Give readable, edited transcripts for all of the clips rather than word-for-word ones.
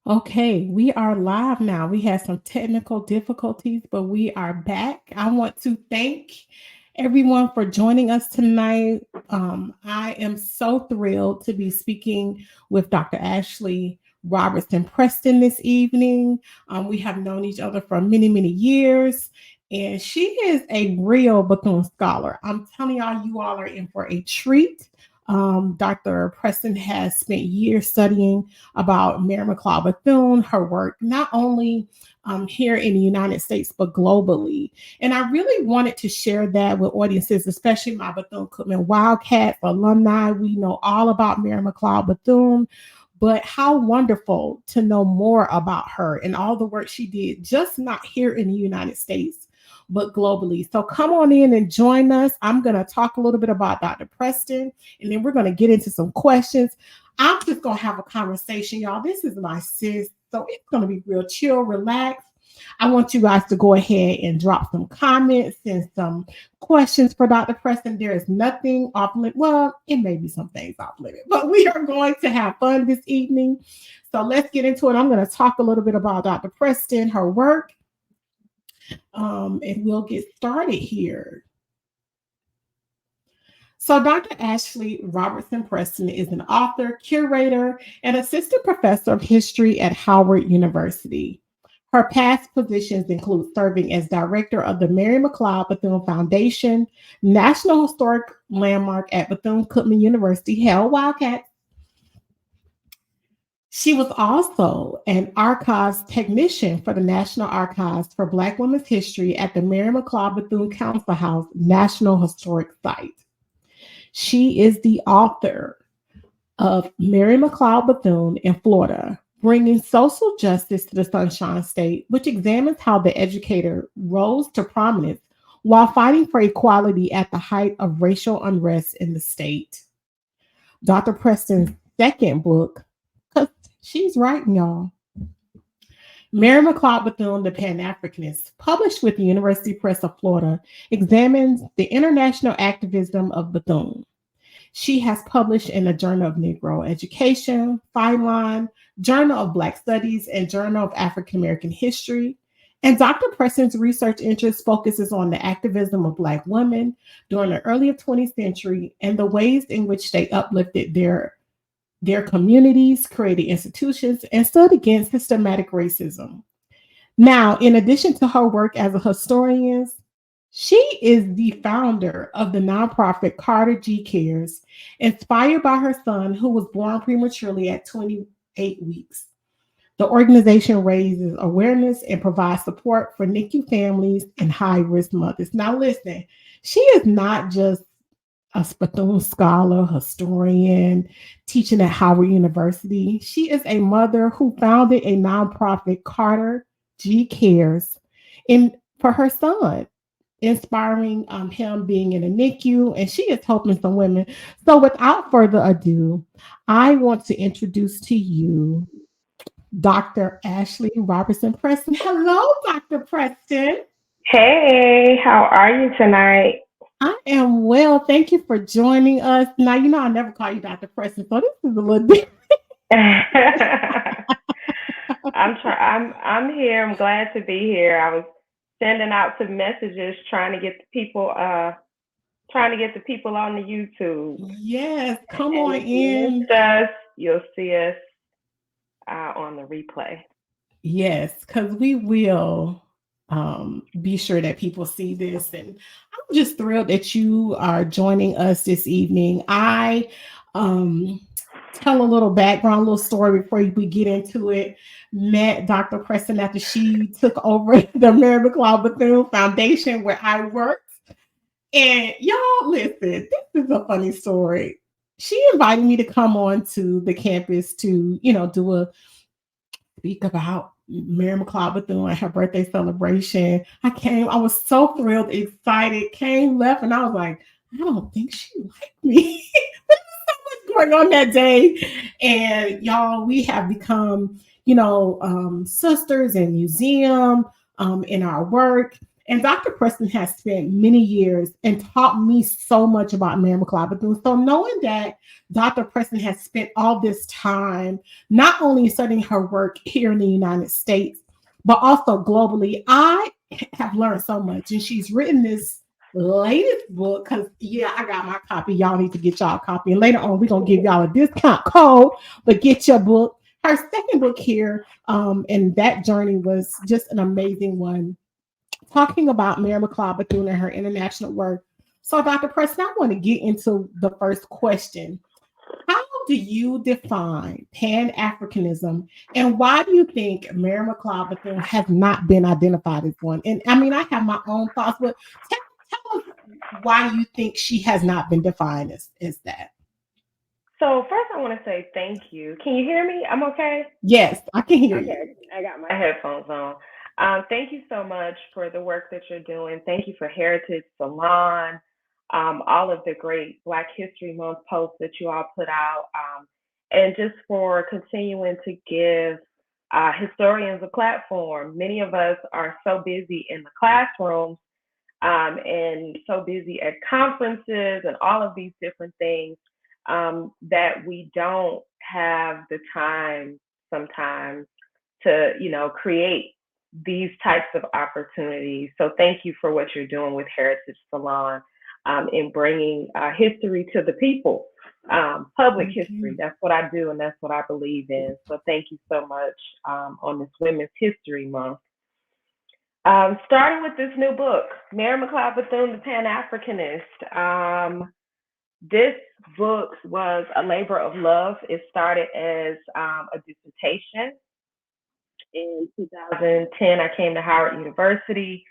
Okay, we are live now. We had some technical difficulties, but we are back. I want to thank everyone for joining us tonight. I am so thrilled to be speaking with Dr. Ashley Robertson Preston this evening. We have known each other for many, many years, and she is a real Bethune scholar. I'm telling y'all, you all are in for a treat. Dr. Preston has spent years studying about Mary McLeod Bethune, her work, not only here in the United States, but globally. And I really wanted to share that with audiences, especially my Bethune-Cookman Wildcats alumni. We know all about Mary McLeod Bethune, but how wonderful to know more about her and all the work she did, just not here in the United States, but globally. So come on in and join us. I'm going to talk a little bit about Dr. Preston, and then we're going to get into some questions. I'm just going to have a conversation, y'all. This is my sis, so it's going to be real chill, relaxed. I want you guys to go ahead and drop some comments and some questions for Dr. Preston. There is nothing off limit. Well, it may be some things off limit, but we are going to have fun this evening. So let's get into it. I'm going to talk a little bit about Dr. Preston, her work, and we'll get started here. So, Dr. Ashley Robertson Preston is an author, curator, and assistant professor of history at Howard University. Her past positions include serving as director of the Mary McLeod Bethune Foundation, National Historic Landmark at Bethune-Cookman University, Hell Wildcats. She was also an archives technician for the National Archives for Black Women's History at the Mary McLeod Bethune Council House National Historic Site. She is the author of Mary McLeod Bethune in Florida, Bringing Social Justice to the Sunshine State, which examines how the educator rose to prominence while fighting for equality at the height of racial unrest in the state. Dr. Preston's second book, because she's writing, y'all, Mary McLeod Bethune, the Pan-Africanist, published with the University Press of Florida, examines the international activism of Bethune. She has published in the Journal of Negro Education, Phylon, Journal of Black Studies, and Journal of African American History. And Dr. Preston's research interest focuses on the activism of Black women during the early 20th century and the ways in which they uplifted their communities, created institutions, and stood against systematic racism. Now, in addition to her work as a historian, she is the founder of the nonprofit Carter G Cares, inspired by her son, who was born prematurely at 28 weeks. The organization raises awareness and provides support for NICU families and high risk mothers. Now, listen, she is not just a Bethune scholar, historian, teaching at Howard University. She is a mother who founded a nonprofit, Carter G Cares, for her son, inspiring him being in a NICU, and she is helping some women. So, without further ado, I want to introduce to you Dr. Ashley Robertson Preston. Hello, Dr. Preston. Hey, how are you tonight? I am well. Thank you for joining us. Now, you know, I never call you Dr. Preston, so this is a little different. I'm here. I'm glad to be here. I was sending out some messages trying to get the people on the YouTube. Yes, come And on if you in. missed us, you'll see us on the replay. Yes, because we will be sure that people see this. And I'm just thrilled that you are joining us this evening. I um, tell a little background, little story before we get into it. Met Dr. Preston after she took over the Mary McLeod Bethune Foundation where I worked. And y'all, listen, this is a funny story. She invited me to come on to the campus to, do a speak about Mary McLeod Bethune at her birthday celebration. I was so thrilled, excited, came, left, and I was like, I don't think she liked me. There's so much going on that day. And y'all, we have become, sisters in museum, in our work. And Dr. Preston has spent many years and taught me so much about Mary McLeod Bethune. So knowing that Dr. Preston has spent all this time not only studying her work here in the United States, but also globally, I have learned so much. And she's written this latest book because, yeah, I got my copy. Y'all need to get y'all a copy. And later on, we're going to give y'all a discount code, but get your book. Her second book here, and that journey was just an amazing one, talking about Mary McLeod Bethune and her international work. So, Dr. Preston, I want to get into the first question. How do you define Pan Africanism, and why do you think Mary McLeod Bethune has not been identified as one? And I mean, I have my own thoughts, but tell us why you think she has not been defined as that. So first, I want to say thank you. Can you hear me? I'm okay. Yes, I can hear you. Okay, I got my headphones on. Thank you so much for the work that you're doing. Thank you for Heritage Salon, all of the great Black History Month posts that you all put out, and just for continuing to give historians a platform. Many of us are so busy in the classrooms, and so busy at conferences and all of these different things, that we don't have the time sometimes to, create these types of opportunities. So thank you for what you're doing with Heritage Salon, in bringing history to the people, public Thank history. you. That's what I do, and that's what I believe in. So thank you so much, on this Women's History Month. Starting with this new book, Mary McLeod Bethune, the Pan Africanist. This book was a labor of love. It started as a dissertation. In 2010, I came to Howard University.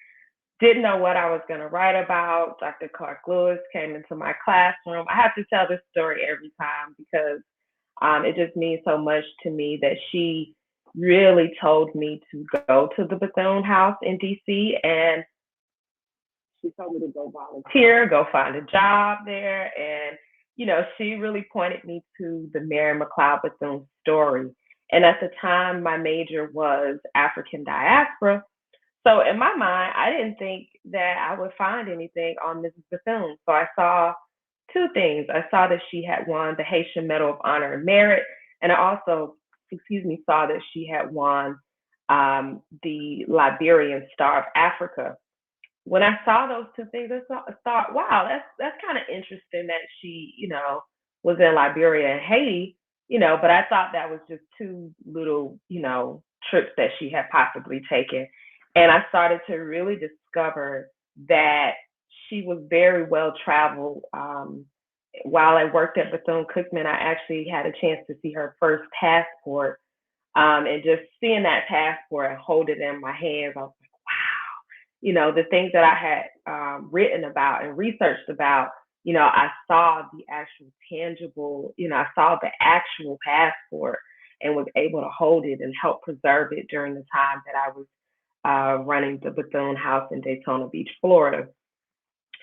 Didn't know what I was going to write about. Dr. Clark Lewis came into my classroom. I have to tell this story every time because it just means so much to me that she really told me to go to the Bethune House in DC, and she told me to go volunteer, go find a job there. And, she really pointed me to the Mary McLeod Bethune story. And at the time, my major was African diaspora. So in my mind, I didn't think that I would find anything on Mrs. Bethune. So I saw two things. I saw that she had won the Haitian Medal of Honor and Merit, and I also, saw that she had won, the Liberian Star of Africa. When I saw those two things, I thought, wow, that's kind of interesting that she, was in Liberia and Haiti, but I thought that was just two little, trips that she had possibly taken. And I started to really discover that she was very well traveled. While I worked at Bethune Cookman, I actually had a chance to see her first passport, and just seeing that passport and hold it in my hands, I was like, wow, the things that I had, written about and researched about, I saw the actual tangible, I saw the actual passport and was able to hold it and help preserve it during the time that I was running the Bethune House in Daytona Beach, Florida.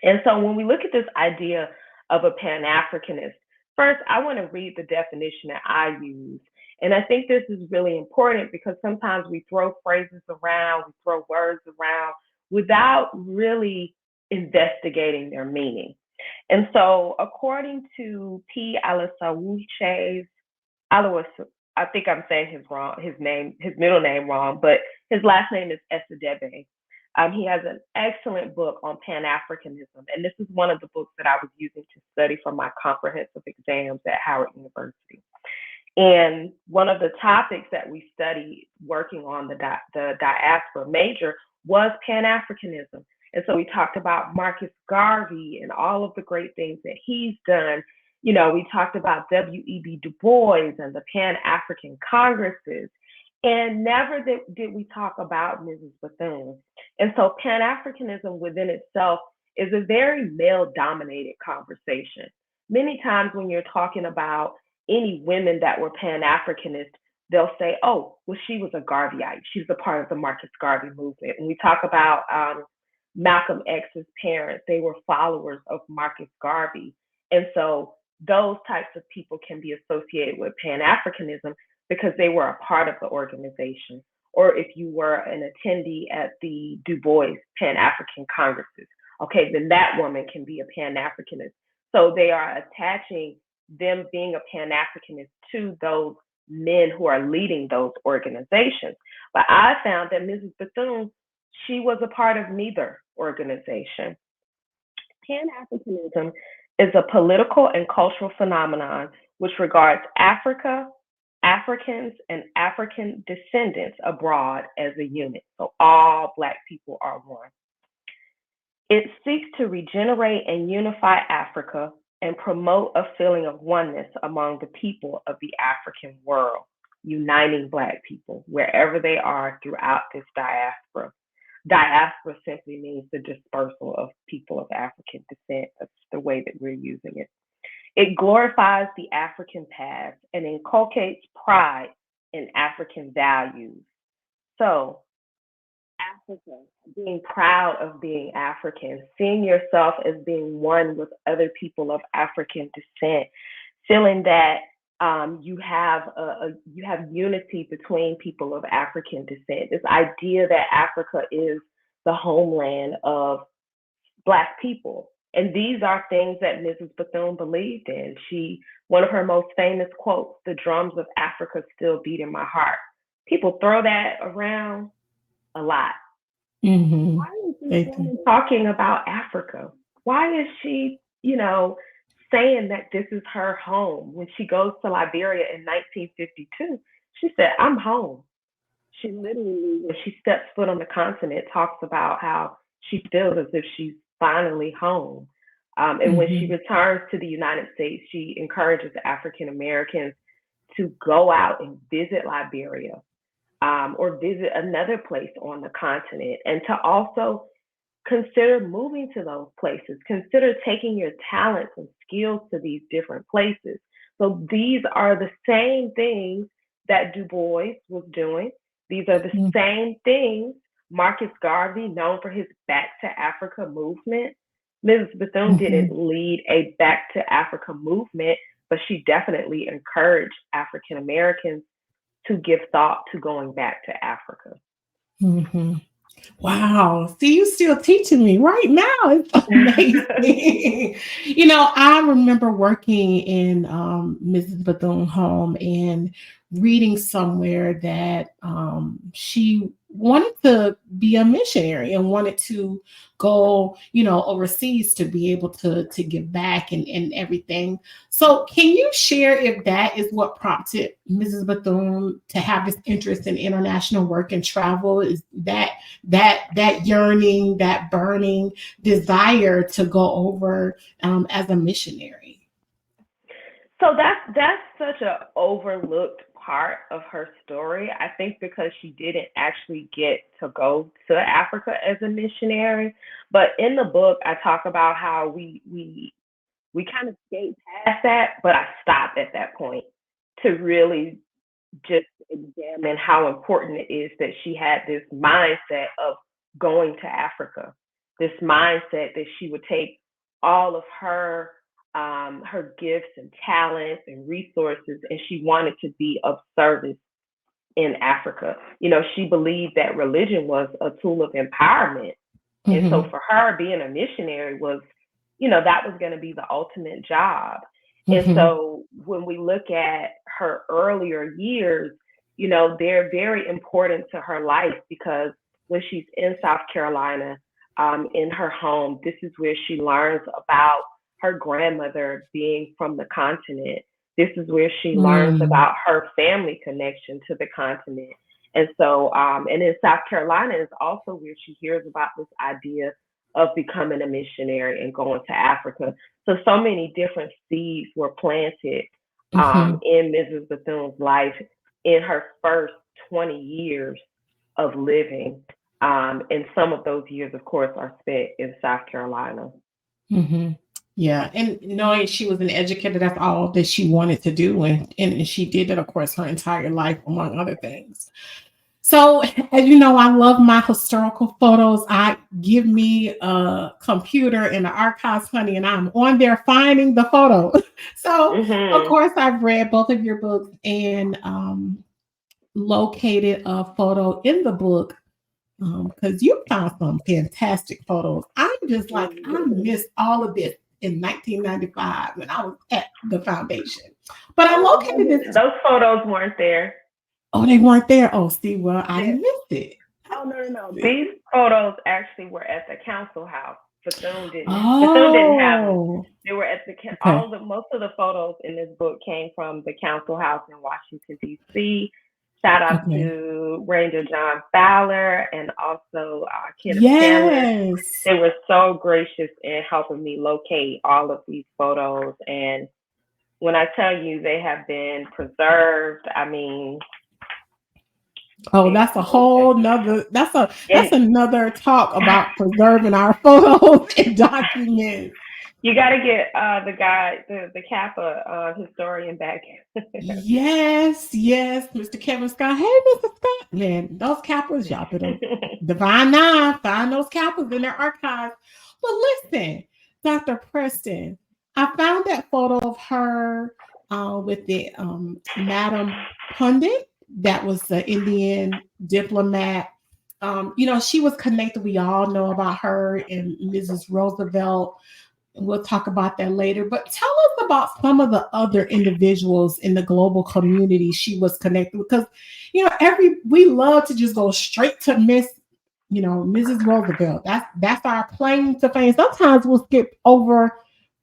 And so when we look at this idea of a Pan Africanist, first, I want to read the definition that I use. And I think this is really important because sometimes we throw phrases around, we throw words around without really investigating their meaning. And so, according to P. Alasawuche's, I think I'm saying his middle name wrong, but his last name is Esadebe. He has an excellent book on Pan Africanism, and this is one of the books that I was using to study for my comprehensive exams at Howard University. And one of the topics that we studied working on the diaspora major was Pan Africanism. And so we talked about Marcus Garvey and all of the great things that he's done. We talked about W.E.B. Du Bois and the Pan African Congresses. And never did we talk about Mrs. Bethune. And so Pan Africanism within itself is a very male dominated conversation. Many times when you're talking about any women that were Pan Africanist, they'll say, oh, well, she was a Garveyite. She's a part of the Marcus Garvey movement. When we talk about Malcolm X's parents, they were followers of Marcus Garvey. And so those types of people can be associated with Pan Africanism because they were a part of the organization. or if you were an attendee at the Du Bois Pan African Congresses. Okay, then that woman can be a Pan Africanist. So they are attaching them being a Pan Africanist to those men who are leading those organizations. But I found that Mrs. Bethune, she was a part of neither organization. Pan Africanism is a political and cultural phenomenon which regards Africa, Africans, and African descendants abroad as a unit. So all Black people are one. It seeks to regenerate and unify Africa and promote a feeling of oneness among the people of the African world, uniting Black people wherever they are throughout this diaspora. Diaspora simply means the dispersal of people of African descent. That's the way that we're using it. It glorifies the African past and inculcates pride in African values. So, Africa, being proud of being African, seeing yourself as being one with other people of African descent, feeling that you have unity between people of African descent. This idea that Africa is the homeland of Black people. And these are things that Mrs. Bethune believed in. One of her most famous quotes, "The drums of Africa still beat in my heart." People throw that around a lot. Mm-hmm. Why is this woman talking about Africa? Why is she, saying that this is her home? When she goes to Liberia in 1952, she said, "I'm home." She literally, when she steps foot on the continent, talks about how she feels as if she's finally home. And when she returns to the United States, she encourages African Americans to go out and visit Liberia, or visit another place on the continent, and to also consider moving to those places. Consider taking your talents and skills to these different places. So these are the same things that Du Bois was doing. These are the same things Marcus Garvey, known for his Back to Africa movement. Mrs. Bethune didn't lead a Back to Africa movement, but she definitely encouraged African Americans to give thought to going back to Africa. Mm-hmm. Wow. See, you still teaching me right now. It's amazing. I remember working in Mrs. Bethune's home and reading somewhere that she wanted to be a missionary and wanted to go, overseas to be able to give back and everything. So can you share if that is what prompted Mrs. Bethune to have this interest in international work and travel? Is that yearning, that burning desire to go over as a missionary? So that's such an overlooked part of her story. I think because she didn't actually get to go to Africa as a missionary. But in the book, I talk about how we kind of skate past that, but I stopped at that point to really just examine how important it is that she had this mindset of going to Africa, this mindset that she would take all of her gifts and talents and resources, and she wanted to be of service in Africa. She believed that religion was a tool of empowerment. And so for her, being a missionary was, that was going to be the ultimate job. And so when we look at her earlier years, they're very important to her life, because when she's in South Carolina, in her home, this is where she learns about her grandmother being from the continent. This is where she learns about her family connection to the continent. And so, and in South Carolina is also where she hears about this idea of becoming a missionary and going to Africa. So many different seeds were planted in Mrs. Bethune's life in her first 20 years of living. And some of those years, of course, are spent in South Carolina. Yeah, and knowing she was an educator, that's all that she wanted to do, and she did it, of course, her entire life, among other things. So, as you know, I love my historical photos. I give me a computer in the archives, honey, and I'm on there finding the photo. So, of course, I've read both of your books, and located a photo in the book because you found some fantastic photos. I'm just like, I missed all of this in 1995 when I was at the foundation. But I located this. Those photos weren't there. Oh, they weren't there. Oh, see, well, I didn't miss it. Oh no. These photos actually were at the council house. Bethune didn't. Bethune didn't have them. Oh, They were at the okay. most of the photos in this book came from the council house in Washington D.C. Shout out Okay. to Ranger John Fowler and also Kenneth Chandler. Yes. They were so gracious in helping me locate all of these photos. And when I tell you they have been preserved, I mean, Oh, that's a whole nother that's yeah. another talk about preserving our photos and documents. You got to get the guy, the Kappa historian back. Yes, Mr. Kevin Scott. Hey, Mr. Scott. Man, those Kappas, y'all better Divine Nine, find those Kappas in their archives. But listen, Dr. Preston, I found that photo of her with the Madam Pundit. That was the Indian diplomat. She was connected. We all know about her and Mrs. Roosevelt. We'll talk about that later. But tell us about some of the other individuals in the global community she was connected with. Because, we love to just go straight to Mrs. Roosevelt. That's our claim to fame. Sometimes we'll skip over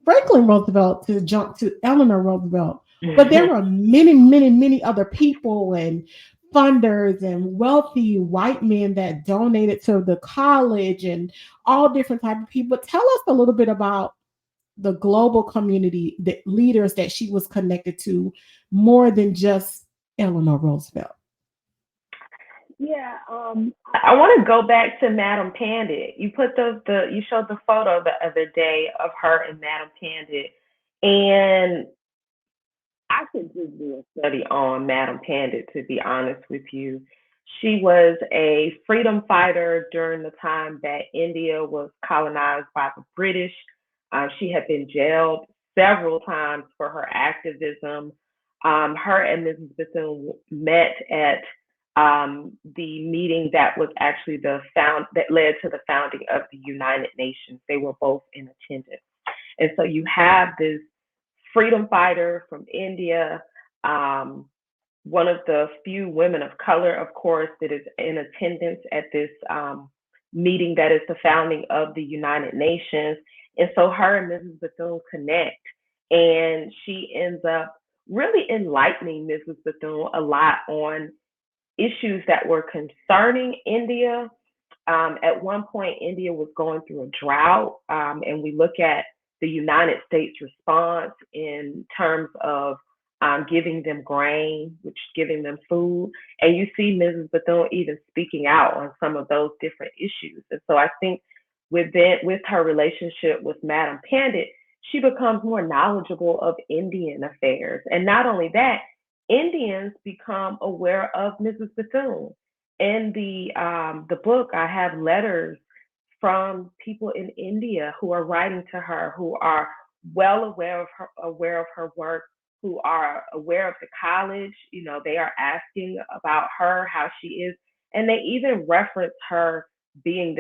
Franklin Roosevelt to jump to Eleanor Roosevelt. But there were many, many, many other people and funders and wealthy white men that donated to the college and all different type of people. Tell us a little bit about the global community, the leaders that she was connected to, more than just Eleanor Roosevelt. Yeah, I want to go back to Madam Pandit. You put you showed the photo the other day of her and Madam Pandit, and I could just do a study on Madam Pandit, to be honest with you. She was a freedom fighter during the time that India was colonized by the British. She had been jailed several times for her activism. Her and Mrs. Bethune met at the meeting that was actually that led to the founding of the United Nations. They were both in attendance, and so you have this freedom fighter from India, one of the few women of color, of course, that is in attendance at this meeting that is the founding of the United Nations. And so her and Mrs. Bethune connect, and she ends up really enlightening Mrs. Bethune a lot on issues that were concerning India. At one point, India was going through a drought, and we look at the United States response in terms of giving them grain, which giving them food. And you see Mrs. Bethune even speaking out on some of those different issues. And so I think with her relationship with Madam Pandit, she becomes more knowledgeable of Indian affairs. And not only that, Indians become aware of Mrs. Bethune. In the book, I have letters from people in India who are writing to her, who are well aware of her work, who are aware of the college. They are asking about her, how she is, and they even reference her being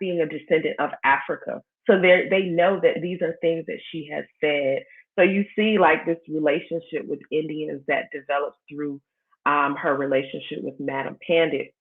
being a descendant of Africa. So they know that these are things that she has said. So you see, like, this relationship with Indians that develops through her relationship with Madam Pandit.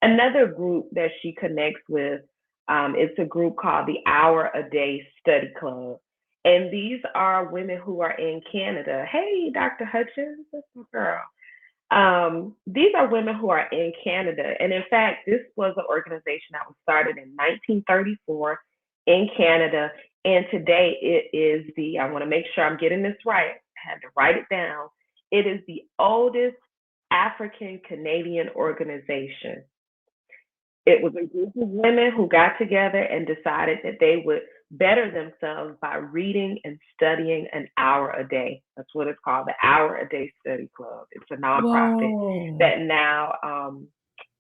Another group that she connects with, it's a group called the Hour a Day Study Club. And these are women who are in Canada. Hey, Dr. Hutchins, that's my girl. These are women who are in Canada. And in fact, this was an organization that was started in 1934 in Canada. And today it is I want to make sure I'm getting this right. I had to write it down. It is the oldest African Canadian organization. It was a group of women who got together and decided that they would better themselves by reading and studying an hour a day. That's what it's called, the Hour a Day Study Club. It's a nonprofit Whoa. that now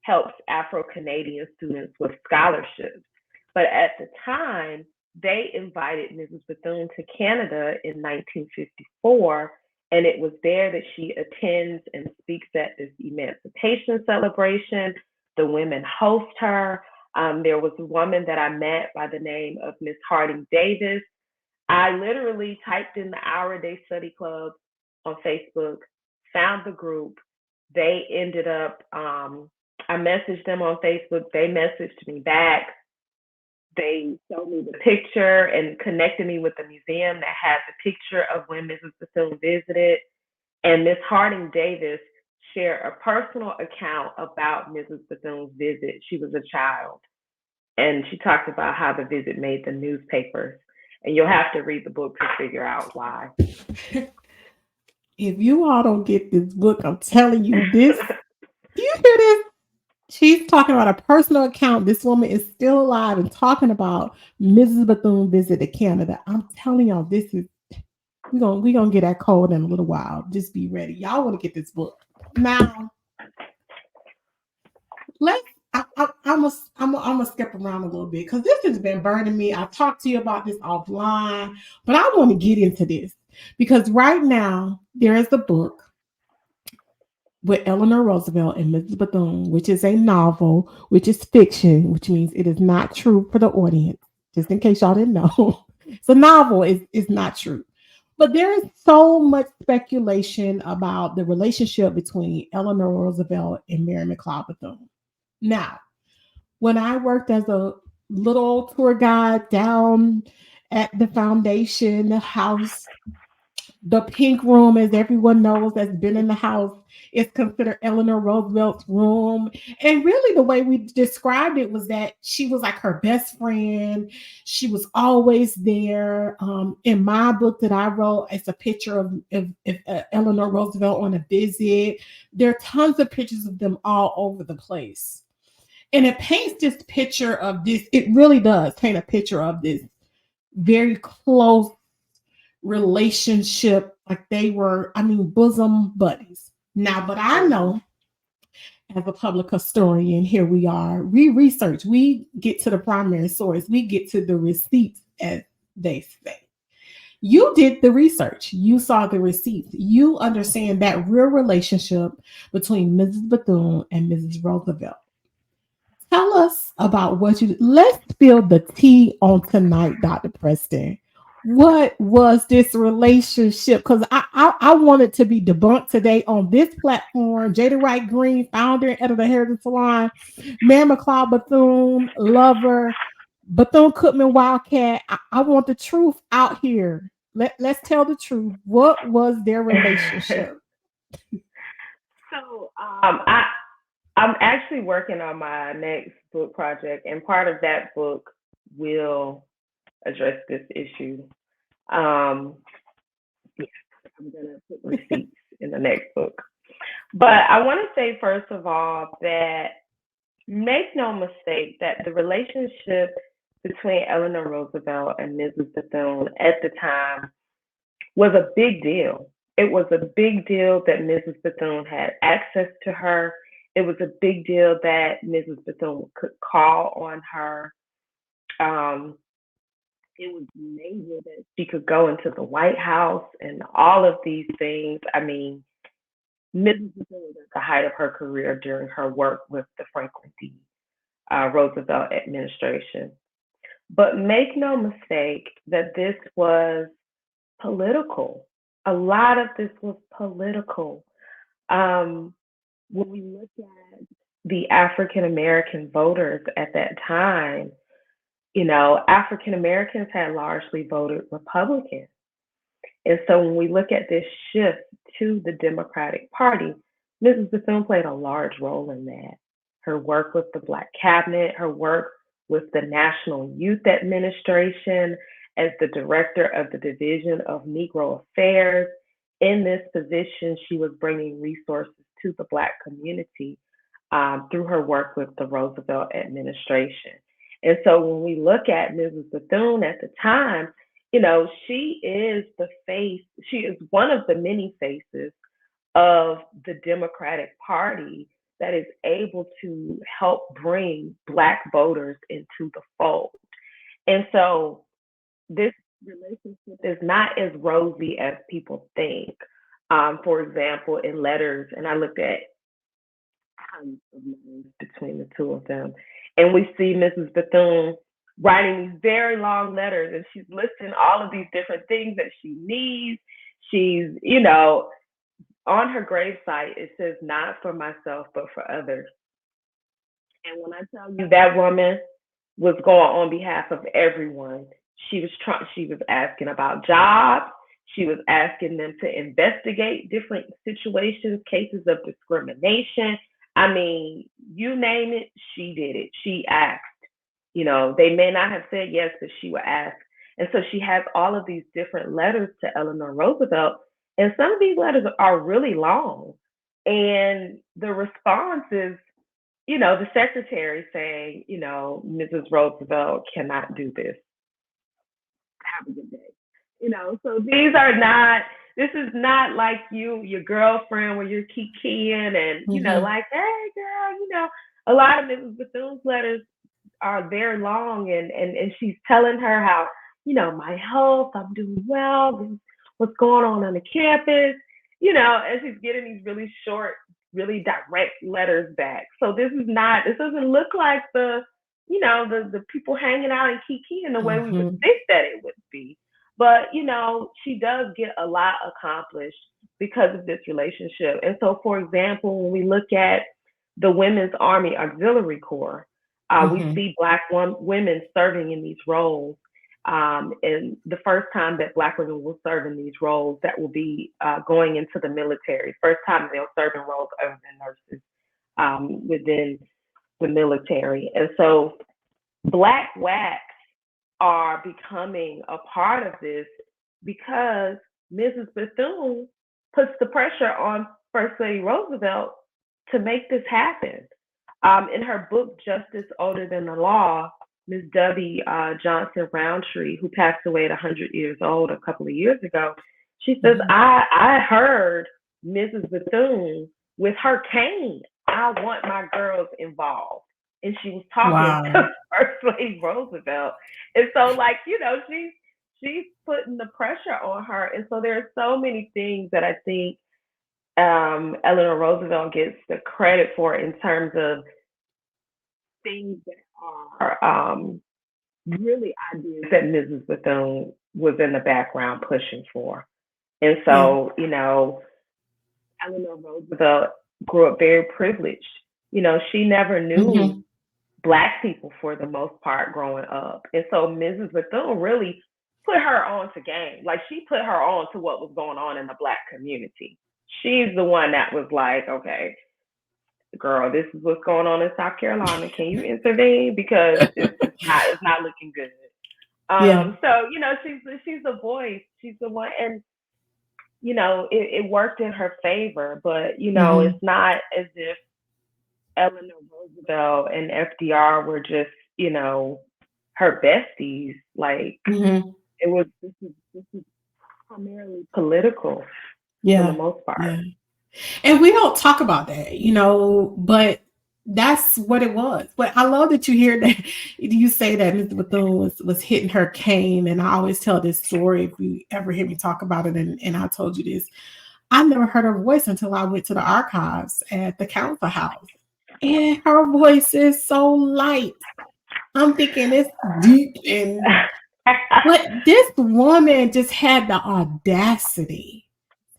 helps Afro-Canadian students with scholarships. But at the time, they invited Mrs. Bethune to Canada in 1954, And it was there that she attends and speaks at this emancipation celebration. The women host her. There was a woman that I met by the name of Miss Harding Davis. I literally typed in the Hour a Day Study Club on Facebook, found the group. They ended up, I messaged them on Facebook. They messaged me back. They showed me the picture and connected me with the museum that had the picture of when Mrs. Bethune visited. And Miss Harding Davis shared a personal account about Mrs. Bethune's visit. She was a child, and she talked about how the visit made the newspapers. And you'll have to read the book to figure out why. If you all don't get this book, I'm telling you this. Do you hear this? She's talking about a personal account. This woman is still alive and talking about Mrs. Bethune visit to Canada. I'm telling y'all, this is we gonna get that cold in a little while. Just be ready. Y'all want to get this book now. Let's. I'm gonna skip around a little bit because this has been burning me. I talked to you about this offline, but I want to get into this because right now there is a book with Eleanor Roosevelt and Mrs. Bethune, which is a novel, which is fiction, which means it is not true for the audience. Just in case y'all didn't know, it's a novel. It's not true. But there is so much speculation about the relationship between Eleanor Roosevelt and Mary McLeod Bethune. Now, when I worked as a little tour guide down at the foundation house, the pink room, as everyone knows that's been in the house, is considered Eleanor Roosevelt's room. And really, the way we described it was that she was like her best friend. She was always there. In my book that I wrote, it's a picture of Eleanor Roosevelt on a visit. There are tons of pictures of them all over the place. And it paints this picture of this, it really does paint a picture of this very close relationship, like they were, I mean, bosom buddies. Now, but I know as a public historian, here we are, we research, we get to the primary source, we get to the receipts, as they say. You did the research, you saw the receipts, you understand that real relationship between Mrs. Bethune and Mrs. Roosevelt. Tell us about what you. Let's spill the tea on tonight, Dr. Preston. What was this relationship? Because I wanted to be debunked today on this platform. Jada Wright Green, founder and editor of Heritage Salon, Mary McLeod Bethune, lover, Bethune Cookman Wildcat. I want the truth out here. Let's tell the truth. What was their relationship? So I'm actually working on my next book project, and part of that book will address this issue. Um, yeah, I'm gonna put receipts in the next book. But I want to say first of all that make no mistake that the relationship between Eleanor Roosevelt and Mrs. Bethune at the time was a big deal. It was a big deal that Mrs. Bethune had access to her. It was a big deal that Mrs. Bethune could call on her. Um, it was major that she could go into the White House and all of these things. I mean, Mrs. Bethune was at the height of her career during her work with the Franklin D. Roosevelt administration. But make no mistake that this was political. A lot of this was political. Um, when we look at the African American voters at that time, African Americans had largely voted Republican. And so when we look at this shift to the Democratic Party, Mrs. Bethune played a large role in that. Her work with the Black Cabinet, her work with the National Youth Administration as the director of the Division of Negro Affairs. In this position, she was bringing resources to the Black community through her work with the Roosevelt administration. And so when we look at Mrs. Bethune at the time, she is the face, she is one of the many faces of the Democratic Party that is able to help bring Black voters into the fold. And so this relationship is not as rosy as people think. For example, in letters, and I looked at tons of names between the two of them, and we see Mrs. Bethune writing these very long letters, and she's listing all of these different things that she needs. She's, on her gravesite, it says, "Not for myself, but for others." And when I tell you that woman was going on behalf of everyone, she was asking about jobs. She was asking them to investigate different situations, cases of discrimination. I mean, you name it, she did it. She asked. They may not have said yes, but she would ask. And so she has all of these different letters to Eleanor Roosevelt. And some of these letters are really long. And the response is, the secretary saying, "Mrs. Roosevelt cannot do this. Have a good day." So this is not like your girlfriend where you're kikiing and, like, "Hey, girl," a lot of Mrs. Bethune's letters are very long, and she's telling her how, "My health, I'm doing well, this is what's going on the campus," and she's getting these really short, really direct letters back. So this doesn't look like the people hanging out in Kiki in the way we would think that it would be. But, she does get a lot accomplished because of this relationship. And so, for example, when we look at the Women's Army Auxiliary Corps, we see Black women serving in these roles. And the first time that Black women will serve in these roles, that will be going into the military. First time they'll serve in roles other than nurses within the military. And so Black WACs are becoming a part of this because Mrs. Bethune puts the pressure on First Lady Roosevelt to make this happen. In her book, Justice Older Than the Law, Ms. Debbie Johnson Roundtree, who passed away at 100 years old a couple of years ago, she says, I heard Mrs. Bethune with her cane, "I want my girls involved." And she was talking to First Lady Roosevelt. And so, she's putting the pressure on her. And so there are so many things that I think Eleanor Roosevelt gets the credit for in terms of things that are really ideas that Mrs. Bethune was in the background pushing for. And so, Eleanor Roosevelt grew up very privileged. She never knew Black people for the most part growing up. And so Mrs. Bethune really put her on to game. Like, she put her on to what was going on in the Black community. She's the one that was like, "Okay, girl, this is what's going on in South Carolina. Can you intervene? Because it's not looking good." So, she's the voice. She's the one. And, it worked in her favor. But, it's not as if Eleanor Roosevelt and FDR were just, her besties. Like, this is primarily political for the most part. Yeah. And we don't talk about that, but that's what it was. But I love that you hear that you say that Mr. Bethune was hitting her cane. And I always tell this story if you ever hear me talk about it. And I told you this. I never heard her voice until I went to the archives at the council house. And her voice is so light. I'm thinking it's deep but this woman just had the audacity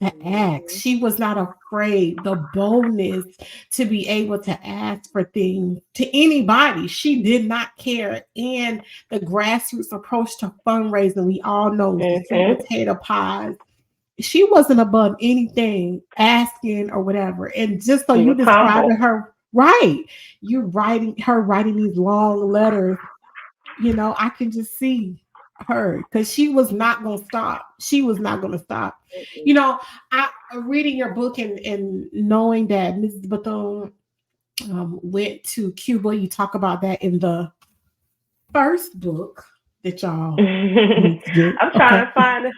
to ask. She was not afraid, the boldness to be able to ask for things to anybody. She did not care. And the grassroots approach to fundraising, we all know the sweet potato pies. She wasn't above anything asking or whatever. And just so you described her, right? You writing these long letters, I can just see her because she was not going to stop. She was not going to stop. I reading your book and knowing that Mrs. Bethune went to Cuba. You talk about that in the first book that y'all need to get. I'm trying to find it.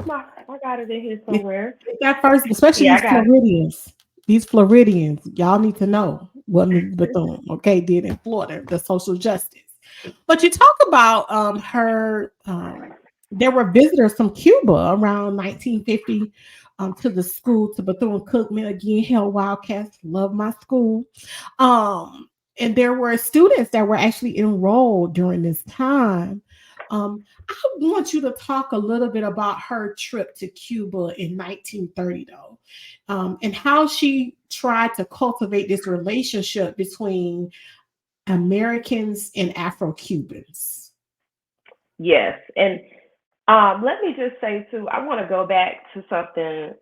I got it in here somewhere. That first, especially these Floridians. These Floridians, y'all need to know what Mrs. Bethune, did in Florida, the social justice. But you talk about her there were visitors from Cuba around 1950 to the school, to Bethune-Cookman. Again, Hell Wildcats, love my school. And there were students that were actually enrolled during this time. I want you to talk a little bit about her trip to Cuba in 1930, though, and how she tried to cultivate this relationship between Americans and Afro Cubans. Yes, and let me just say too, I want to go back to something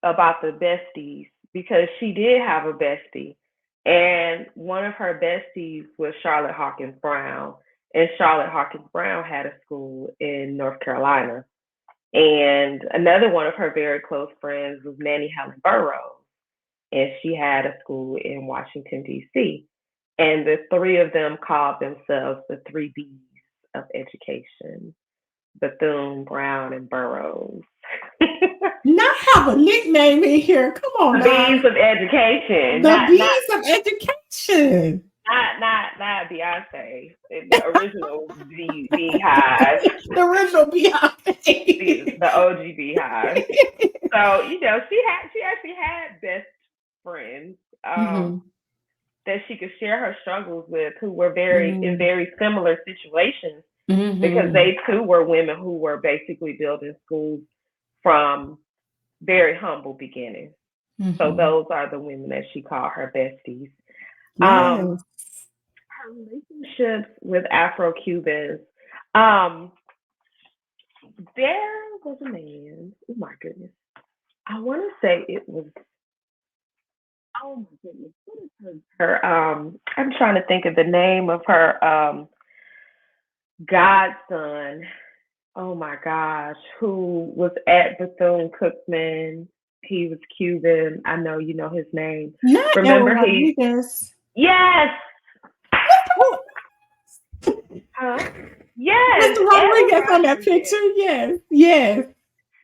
about the besties because she did have a bestie, and one of her besties was Charlotte Hawkins Brown, and Charlotte Hawkins Brown had a school in North Carolina, and another one of her very close friends was Nanny Helen Burroughs, and she had a school in Washington D.C. And the three of them called themselves the three B's of education: Bethune, Brown, and Burroughs. Not have a nickname in here. Come on The now. bees of education, The bees of education. not Beyonce, the original beehive, The original Beyonce. the OG beehive. So she actually had best friends Hmm. that she could share her struggles with, who were very in Hmm. very similar situations because Hmm. they too were women who were basically building schools from very humble beginnings. So Hmm. those are the women that she called her besties. Um, Yes. her relationships with Afro Cubans. Um, there was a man. Oh my goodness. I want to say it was. Oh my goodness. What is her? I'm trying to think of the name of her godson. Oh my gosh, who was at Bethune Cookman. He was Cuban. I know you know his name. Not Edward Remember he Rodriguez. Yes. Who huh? Yes, Mr. Edward Rodriguez on that picture. Rodriguez. Yes. Yes.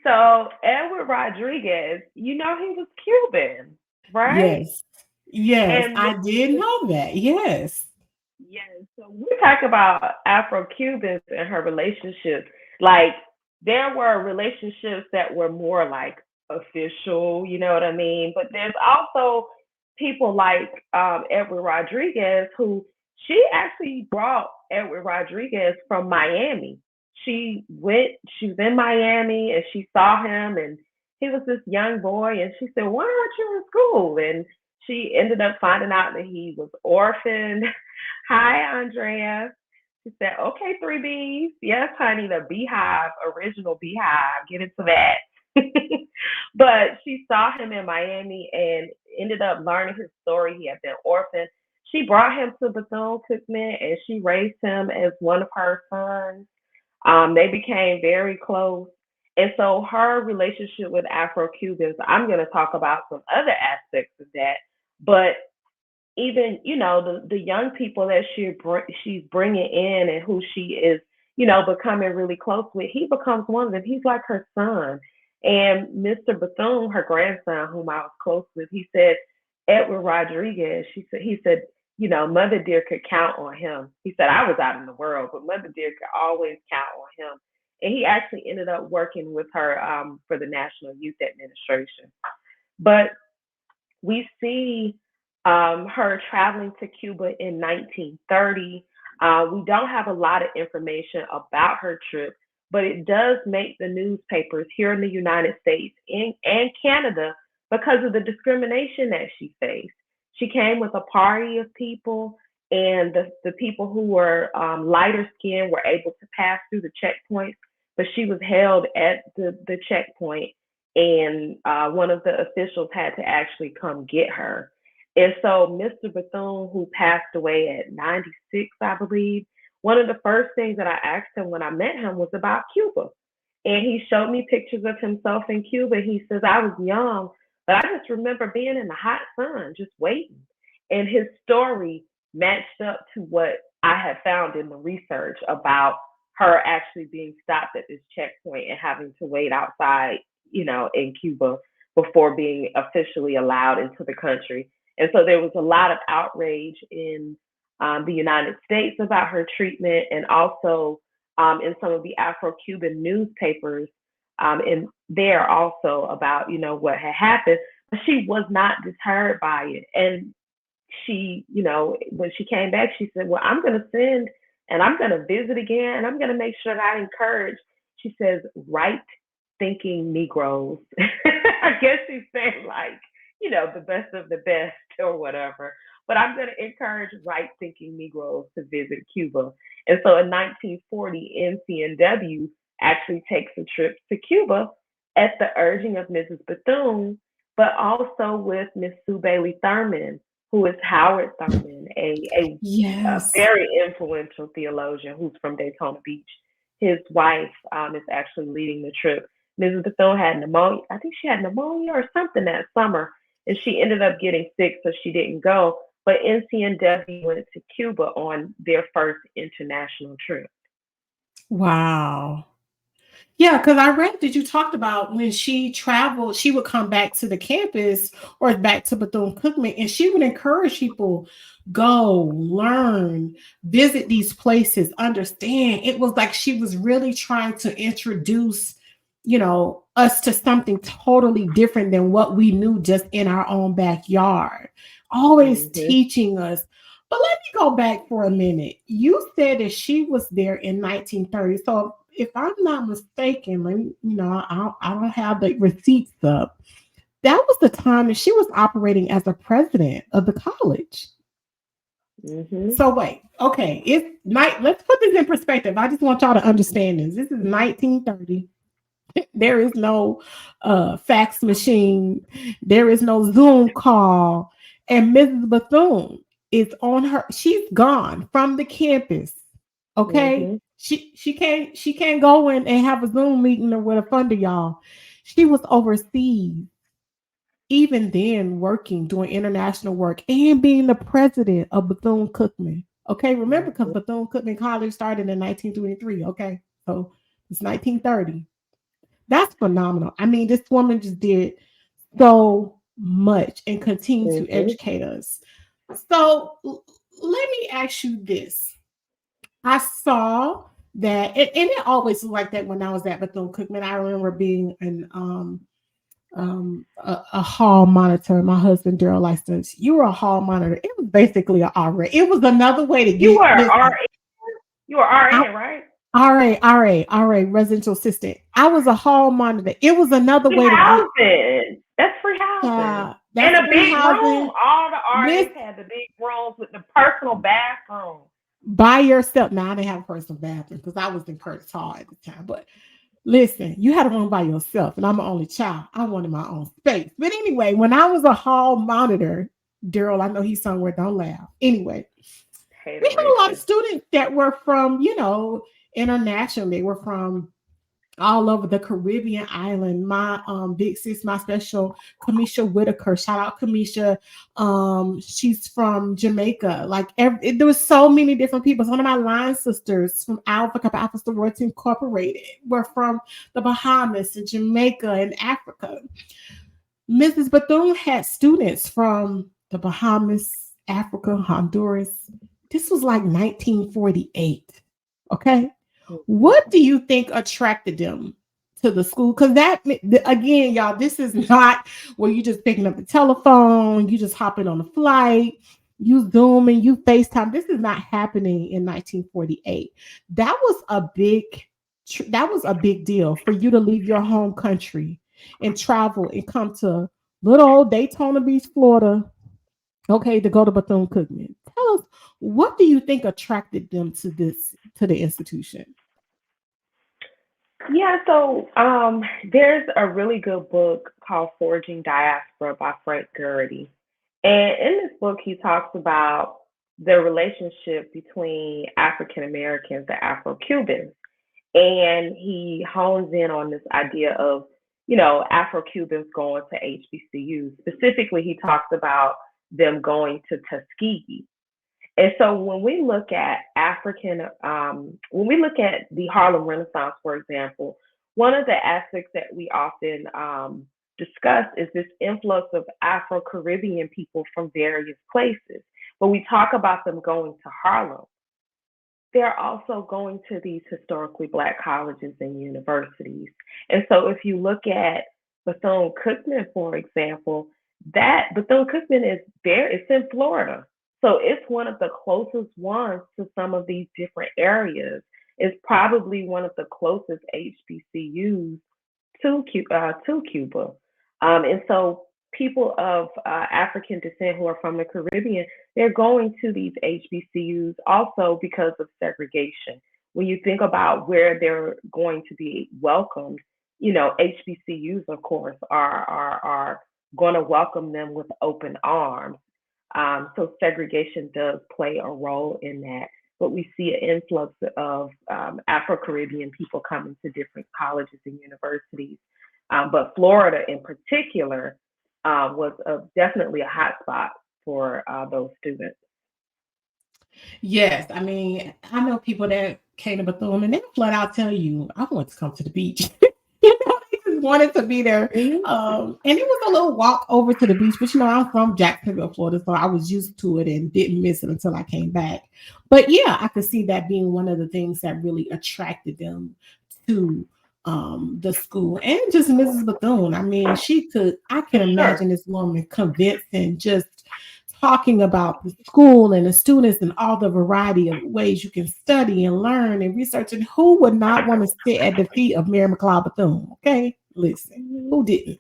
So Edward Rodriguez, he was Cuban, right? Yes. Yes. And I did know that. Yes. yes, so we talk about Afro Cubans and her relationships. Like there were relationships that were more like official, you know what I mean? But there's also people like Edward Rodriguez who she actually brought Edward Rodriguez from Miami. She was in Miami and she saw him and he was this young boy and she said, "Why aren't you in school?" And she ended up finding out that he was orphaned. Hi, Andrea. She said, "Okay, three B's. Yes, honey, the beehive, original beehive. Get into that." But she saw him in Miami and ended up learning his story. He had been orphaned. She brought him to Bethune Cookman and she raised him as one of her sons. They became very close. And so her relationship with Afro Cubans, I'm going to talk about some other aspects of that. But even the young people that she's bringing in and who she is becoming really close with, he becomes one of them. He's like her son. And Mr. Bethune, her grandson, whom I was close with, he said Edward Rodriguez, he said Mother Dear could count on him. He said I was out in the world, but Mother Dear could always count on him. And he actually ended up working with her for the National Youth Administration. But we see her traveling to Cuba in 1930. We don't have a lot of information about her trip, but it does make the newspapers here in the United States and Canada because of the discrimination that she faced. She came with a party of people, and the people who were lighter skinned were able to pass through the checkpoints, but she was held at the checkpoint and one of the officials had to actually come get her. And so Mr. Bethune, who passed away at 96, I believe, one of the first things that I asked him when I met him was about Cuba. And he showed me pictures of himself in Cuba. He says, I was young, but I just remember being in the hot sun, just waiting. And his story matched up to what I had found in the research about her actually being stopped at this checkpoint and having to wait outside, in Cuba before being officially allowed into the country. And so there was a lot of outrage in the United States about her treatment, and also in some of the Afro-Cuban newspapers in there also about, what had happened. But she was not deterred by it. And she, when she came back, she said, well, I'm going to send and I'm going to visit again and I'm going to make sure that I encourage, she says, right thinking Negroes. I guess she's saying, like, the best of the best or whatever. But I'm going to encourage right thinking Negroes to visit Cuba. And so in 1940, NCNW actually takes a trip to Cuba at the urging of Mrs. Bethune, but also with Miss Sue Bailey Thurman, who is Howard Thurman, a Yes. very influential theologian who's from Daytona Beach. His wife is actually leading the trip. Mrs. Bethune had pneumonia. I think she had pneumonia or something that summer, and she ended up getting sick, so she didn't go. But NCNW went to Cuba on their first international trip. Wow. Yeah, because I read that you talked about when she traveled, she would come back to the campus or back to Bethune Cookman, and she would encourage people go, learn, visit these places, understand. It was like she was really trying to introduce, us to something totally different than what we knew just in our own backyard. Always Hmm. teaching us. But let me go back for a minute. You said that she was there in 1930. So if I'm not mistaken, let me, I don't have the receipts up. That was the time that she was operating as a president of the college. Hmm. So wait, okay, it's night. Let's put this in perspective. I just want y'all to understand this. This is 1930. There is no fax machine. There is no Zoom call. And Mrs. Bethune is on her. She's gone from the campus. Okay, Hmm. she can't go in and have a Zoom meeting or with a fund of y'all. She was overseas, even then working, doing international work, and being the president of Bethune Cookman. Okay, remember because Hmm. Bethune Cookman College started in 1923. Okay, so it's 1930. That's phenomenal. I mean, this woman just did so much and continue to Hmm. educate us. So let me ask you this. I saw that, and it always was like that when I was at Bethune Cookman. I remember being a hall monitor. My husband Daryl likes to. You were a hall monitor. It was basically an RA. It was another way to You were get. Listen, You were I, RN, right? RA, residential assistant. I was a hall monitor. It was another Free way to get. housing. That's free housing. And That's a free big room. housing. All the Listen, RNs had the big rooms with the personal bathroom. by yourself. Now I didn't have a personal bathroom because I was in Curtis Hall at the time. But listen, you had a room by yourself, and I'm an only child. I wanted my own space. But anyway, when I was a hall monitor, Daryl, I know he's somewhere. Don't laugh. Anyway, we had a lot of Hateration. students that were from, international. They were from all over the Caribbean island. My big sis, my special Kamisha Whitaker. Shout out Kamisha. She's from Jamaica. Like there was so many different people. One of my line sisters from Alpha Kappa Alpha Sorority Incorporated were from the Bahamas and Jamaica and Africa. Mrs. Bethune had students from the Bahamas, Africa, Honduras. This was like 1948. Okay. Mhm. What do you think attracted them to the school? Because that, again, y'all, this is not where you just picking up the telephone, you just hopping on a flight, you Zoom and you FaceTime. This is not happening in 1948. That was a big, that was a big deal for you to leave your home country and travel and come to little old Daytona Beach, Florida. Okay, to go to Bethune Cookman. Tell us, what do you think attracted them to the institution? Yeah, so there's a really good book called Forging Diaspora by Frank Gurdy. And in this book, he talks about the relationship between African Americans and Afro Cubans. And he hones in on this idea of, Afro Cubans going to HBCUs. Specifically, he talks about them going to Tuskegee. And so when we look at the Harlem Renaissance, for example, one of the aspects that we often discuss is this influx of Afro Caribbean people from various places. But we talk about them going to Harlem. they're also going to these historically black colleges and universities. And so if you look at Bethune Cookman, for example, that Bethune Cookman is there, it's in Florida. So it's one of the closest ones to some of these different areas. It's probably one of the closest HBCUs to Cuba. And so people of African descent who are from the Caribbean, they're going to these HBCUs also because of segregation. When you think about where they're going to be welcomed, HBCUs, of course, are going to welcome them with open arms. So segregation does play a role in that. But we see an influx of Afro Caribbean people coming to different colleges and universities. But Florida, in particular, was definitely a hot spot for those students. Yes, I mean, I know people that came to Bethune and they flat out tell you, I want to come to the beach. They just wanted to be there. Mm-hmm. And it was a little walk over to the beach, but I'm from Jacksonville, Florida, so I was used to it and didn't miss it until I came back. But yeah, I could see that being one of the things that really attracted them to the school. And just Mrs. Bethune. I mean, I can For sure. imagine this woman convincing, just talking about the school and the students and all the variety of ways you can study and learn and research. And who would not want to sit at the feet of Mary McLeod Bethune? Okay, listen, Mhm. who didn't?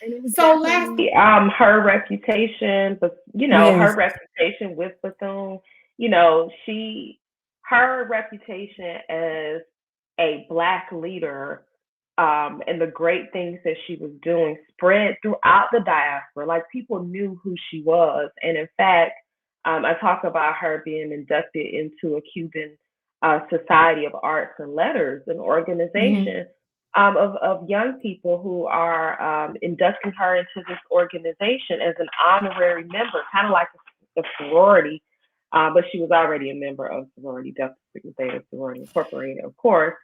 And it was So last, definitely her reputation, but her yes, reputation with Bethune, she her reputation as a black leader, and the great things that she was doing spread throughout the diaspora. Like people knew who she was, and in fact, I talk about her being inducted into a Cuban Society of Arts and Letters, an mhm. organization of young people who are inducting her into this organization as an honorary member, kind of like a sorority. But she was already a member of sorority, Delta Sigma Theta Sorority Incorporated, of course.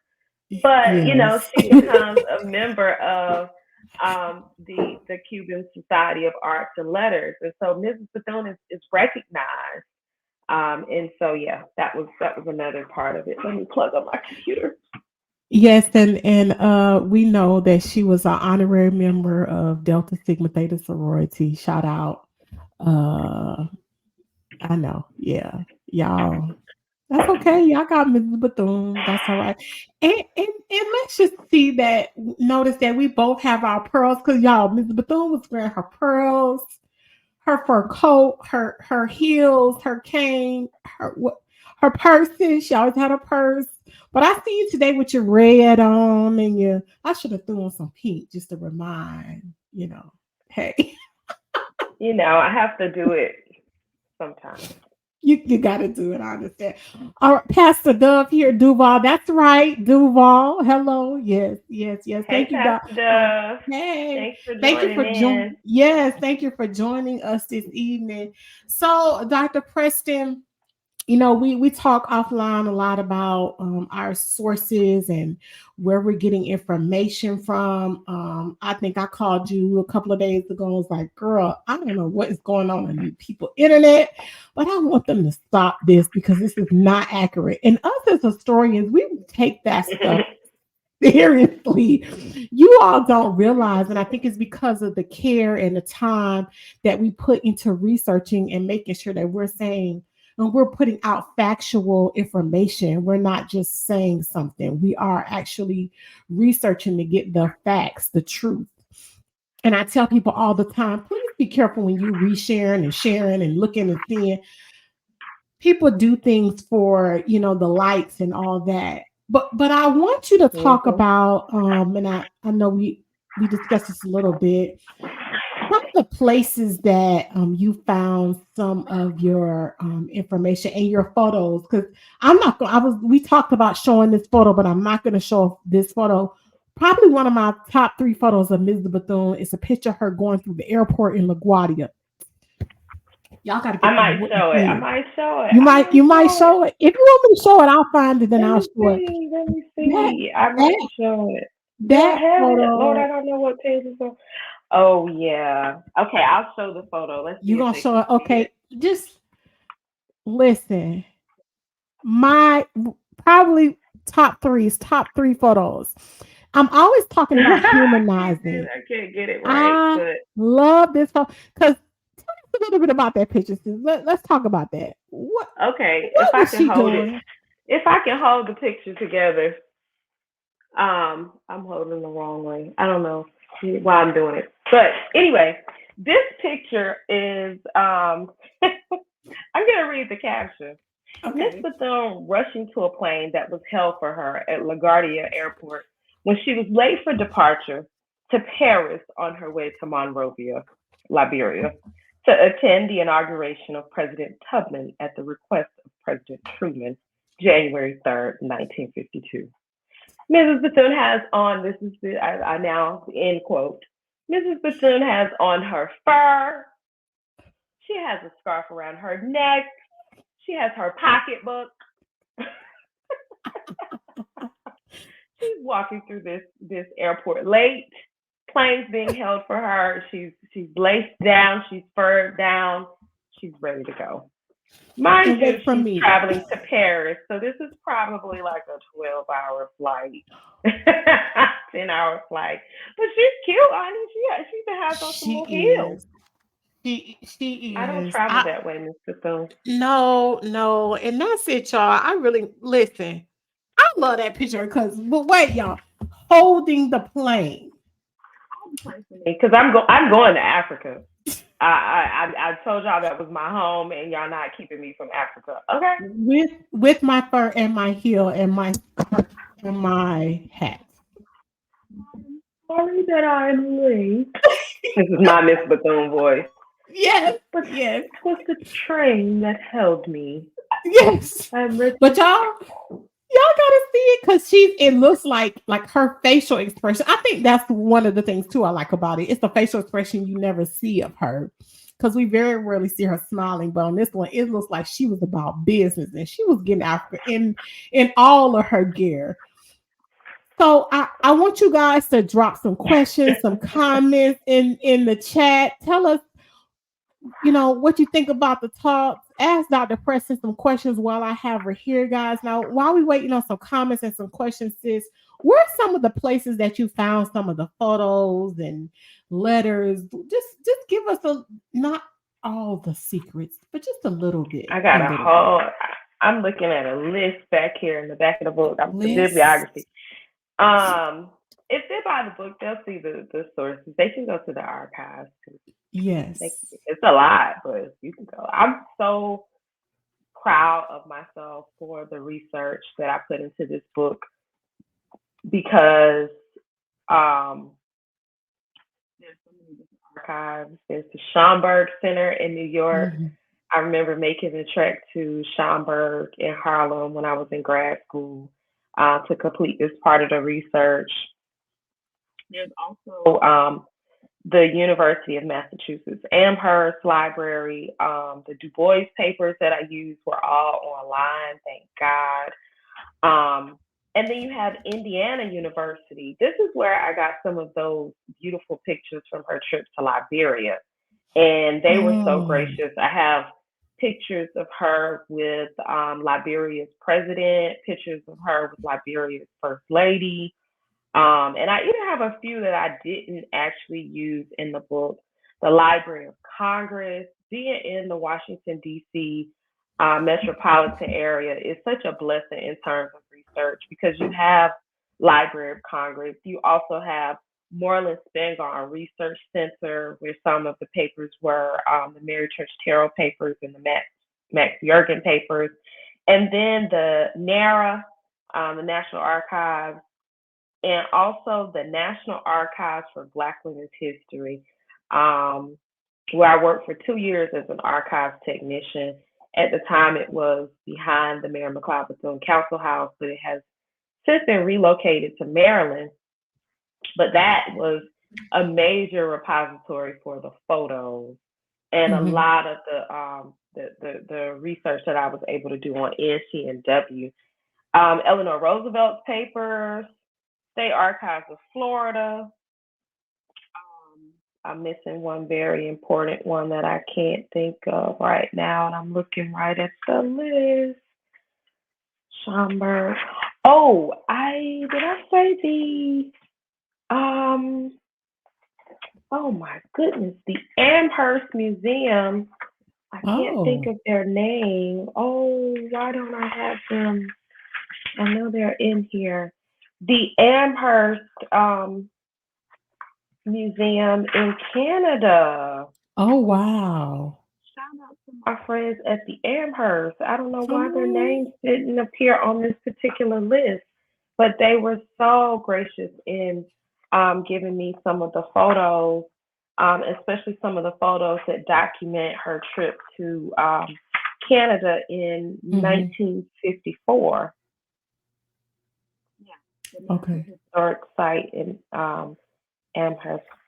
But Yes. she becomes a member of the Cuban Society of Arts and Letters, and so Mrs. Bethune is recognized. And so yeah, that was another part of it. Let me plug up my computer. Yes, and we know that she was an honorary member of Delta Sigma Theta sorority. Shout out. Uh I know. Yeah. Y'all. That's okay. Y'all got Mrs. Bethune. That's all right. And let's just see that notice that we both have our pearls because y'all, Mrs. Bethune was wearing her pearls, her fur coat, her heels, her cane, her purses. She always had a purse. But I see you today with your red on and your I should have thrown some pink just to remind, hey. I have to do it sometimes. You got to do it. I understand. All right, Pastor Dove here, Duval. That's right, Duval. Hello. Yes, yes, yes. Hey, Thank you, Doc. Pastor Dove. Hey, Thanks for thank you joining for in. joining. Yes, thank you for joining us this evening. So, Dr. Preston, we talk offline a lot about our sources and where we're getting information from. I think I called you a couple of days ago. I was like, girl, I don't know what is going on in people's internet, but I want them to stop this because this is not accurate. And us as historians, we take that stuff seriously. You all don't realize, and I think it's because of the care and the time that we put into researching and making sure that we're saying and we're putting out factual information. We're not just saying something. We are actually researching to get the facts, the truth. And I tell people all the time, please be careful when you resharing and sharing and looking and seeing people do things for the likes and all that, but I want you to talk Hmm. about and I know we discussed this a little bit, some of the places that you found some of your information and your photos, because I'm not going we talked about showing this photo, but I'm not going to show this photo. Probably one of my top three photos of Ms. Bethune is a picture of her going through the airport in LaGuardia. Y'all got to I get might the show it. I see. might show it. You I might might you might show it. show it. If you want me to show it, I'll find it, then Let I'll me show it. see. Let me That see. I might that show it. Do I that have it? Lord, I photo, don't know what page it's on. Oh yeah. Okay, I'll show the photo. Let's see you if gonna they show can it. see it. Okay, just listen. my probably top three photos. I'm always talking about humanizing. I can't get it right, I but love this photo because tell us a little bit about that picture. Sis. Let's talk about that. okay. What was she doing? If I can hold the picture together, I'm holding the wrong way. I don't know why I'm doing it, but anyway, this picture is I'm gonna read the caption. Miss Okay. Bethune rushing to a plane that was held for her at LaGuardia Airport when she was late for departure to Paris on her way to Monrovia, Liberia, to attend the inauguration of President Tubman at the request of President Truman, January 3rd, 1952. Mrs. Bethune has on, this is I now end quote, Mrs. Bethune has on her fur, she has a scarf around her neck, she has her pocketbook. She's walking through this airport late. Planes being held for her. She's laced down. She's furred down. She's ready to go. Mind And you, wait for she's me. traveling to Paris, so this is probably like a 12-hour flight, 10-hour flight. But she's cute, honey. She even has on some She little heels. is. She I don't is. travel that way, Miss Bethune. No, and that's it, y'all. I really listen. I love that picture but wait, y'all, holding the plane Because I'm going to Africa. I told y'all that was my home, and y'all not keeping me from Africa. Okay. with my fur and my heel and my hat. Sorry that I'm late. This is my Miss Bethune voice. Yes, But yes, it was the train that held me. yes. I'm ready. But y'all gotta see it because it looks like her facial expression. I think that's one of the things too I like about it. It's the facial expression you never see of her. Because we very rarely see her smiling, but on this one, it looks like she was about business and she was getting Africa in all of her gear. So I want you guys to drop some questions, some comments in the chat. Tell us, what you think about the talks. Ask Dr. Preston some questions while I have her here, guys. Now, while we waiting on some comments and some questions, sis, where are some of the places that you found some of the photos and letters? Just give us not all the secrets, but just a little bit, I a got a little bit. whole. I'm looking at a list back here in the back of the book. I'm the List. bibliography. Um, if they buy the book, they'll see the sources. They can go to the archives. Yes. It's a lot, but you can go. I'm so proud of myself for the research that I put into this book because um, there's so many different archives. There's the Schomburg Center in New York. Mhm. I remember making the trek to Schomburg in Harlem when I was in grad school to complete this part of the research. There's also the University of Massachusetts Amherst Library. The Du Bois papers that I used were all online, thank God. And then you have Indiana University. This is where I got some of those beautiful pictures from her trip to Liberia. And they were so Mm. gracious. I have pictures of her with Liberia's president, pictures of her with Liberia's first lady. And I even have a few that I didn't actually use in the book. The Library of Congress, being in the Washington, D.C. Metropolitan area is such a blessing in terms of research because you have Library of Congress. You also have Moreland Spingarn Research Center, where some of the papers were the Mary Church Terrell papers and the Max Jurgen papers. And then the NARA, the National Archives, and also the National Archives for Black Women's History, um, where I worked for 2 years as an archives technician. At the time, it was behind the Mary McLeod Bethune Council House, but it has since been relocated to Maryland. But that was a major repository for the photos and a Mhm. lot of the research that I was able to do on NCNW. Eleanor Roosevelt's papers, State Archives of Florida. I'm missing one very important one that I can't think of right now, and I'm looking right at the list. Schomburg. Oh, I did I say the oh my goodness, the Amherst Museum. I can't think Oh, of their name. Oh, why don't I have them? I know they're in here. The Amherst Museum in Canada. oh wow. Shout out to my friends at the Amherst. I don't know why their Oh, names didn't appear on this particular list, but they were so gracious in giving me some of the photos, especially some of the photos that document her trip to Canada in hmm. 1954. Yeah, the National Okay. Historic Site in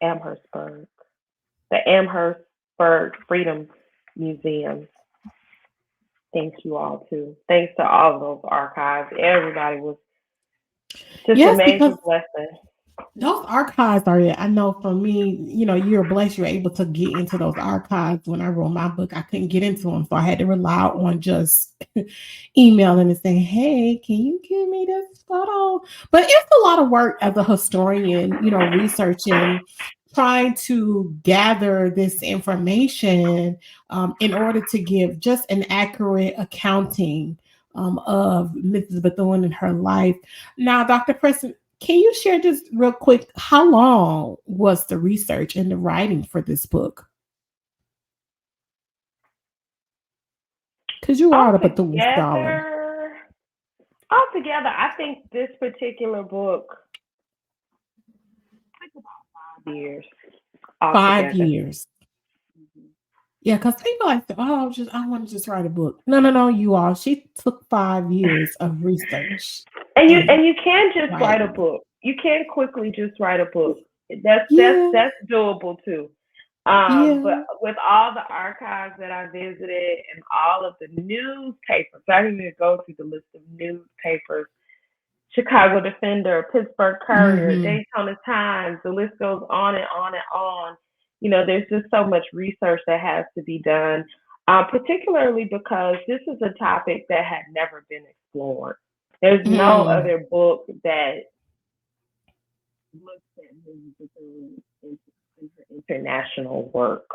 Amherstburg, the Amherstburg Freedom Museum. Thank you all too. Thanks to all of those archives. Everybody was just a Yes, because major blessing. those archives are, I know for me, you're blessed you're able to get into those archives. When I wrote my book, I couldn't get into them. So I had to rely on just emailing and saying, hey, can you give me this photo? But it's a lot of work as a historian, researching, trying to gather this information in order to give just an accurate accounting of Mrs. Bethune and her life. Now, Dr. Preston, can you share just real quick how long was the research and the writing for this book? Because you are the Bethune scholar. Altogether, altogether, I think this particular book took about 5 years 5 altogether. years. Yeah, because people like, oh, I want to just write a book. No, no, no, you all. She took 5 years of research and And you can just write a writing. book. You can quickly just write a book. That's that's Yeah, that's doable too. But yeah. with all the archives that I visited and all of the newspapers, I didn't even go through the list of newspapers. Chicago Defender, Pittsburgh Courier, Hmm. Daytona Times, the list goes on and on and on. There's just so much research that has to be done, particularly because this is a topic that had never been explored. There's no Hmm. other book that looks at international work.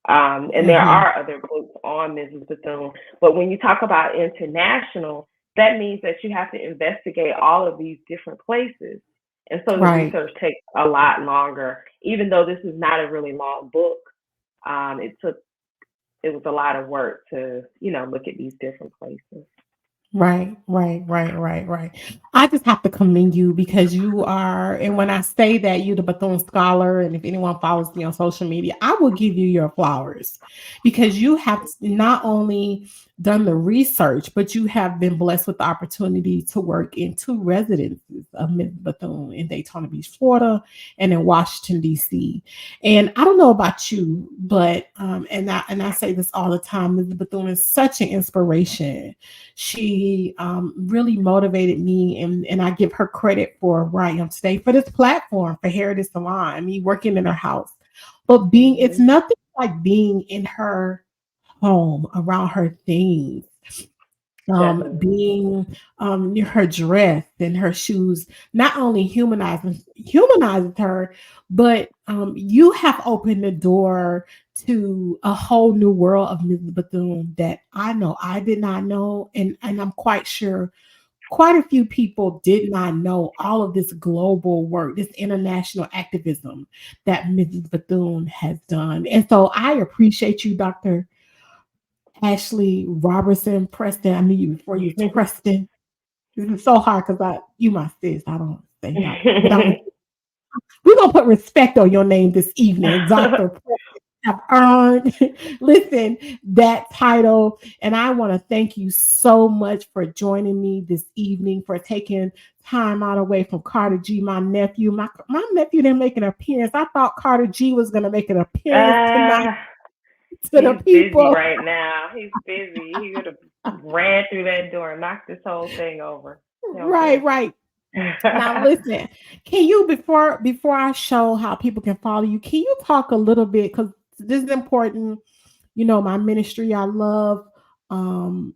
And there Hmm. are other books on Mrs. Bethune, but when you talk about international, that means that you have to investigate all of these different places. And so the Right. research takes a lot longer, even though this is not a really long book. It was a lot of work to, look at these different places. Right, right, right, right, right. I just have to commend you because you are, and when I say that you're the Bethune Scholar, and if anyone follows me on social media, I will give you your flowers because you have not only done the research, but you have been blessed with the opportunity to work in two residences of Miss Bethune in Daytona Beach, Florida, and in Washington, D.C. And I don't know about you, but and I say this all the time, Ms. Bethune is such an inspiration. She really motivated me, and I give her credit for where I am today, for this platform, for Heritage Salon, me working in her house. But it's Mm-hmm. nothing like being in her home around her things, Definitely. being near her dress and her shoes, not only humanizes her, but you have opened the door to a whole new world of Mrs. Bethune that I know I did not know, and I'm quite sure quite a few people did not know all of this global work, this international activism that Mrs. Bethune has done. And so I appreciate you, Dr. Ashley Robertson Preston. I knew you before you was Preston. This is so hard because you my sis. I don't say doctor, but we're gonna put respect on your name this evening, Doctor Preston. Have earned, listen, that title, and I want to thank you so much for joining me this evening, for taking time out away from Carter G, my nephew. My nephew didn't make an appearance. I thought Carter G was going to make an appearance tonight uh, to the he's busy people. right now. He's busy. He would have ran through that door and knocked this whole thing over. He don't Right, care. right. Now listen, can you before I show how people can follow you, can you talk a little bit because this is important, my ministry I love, um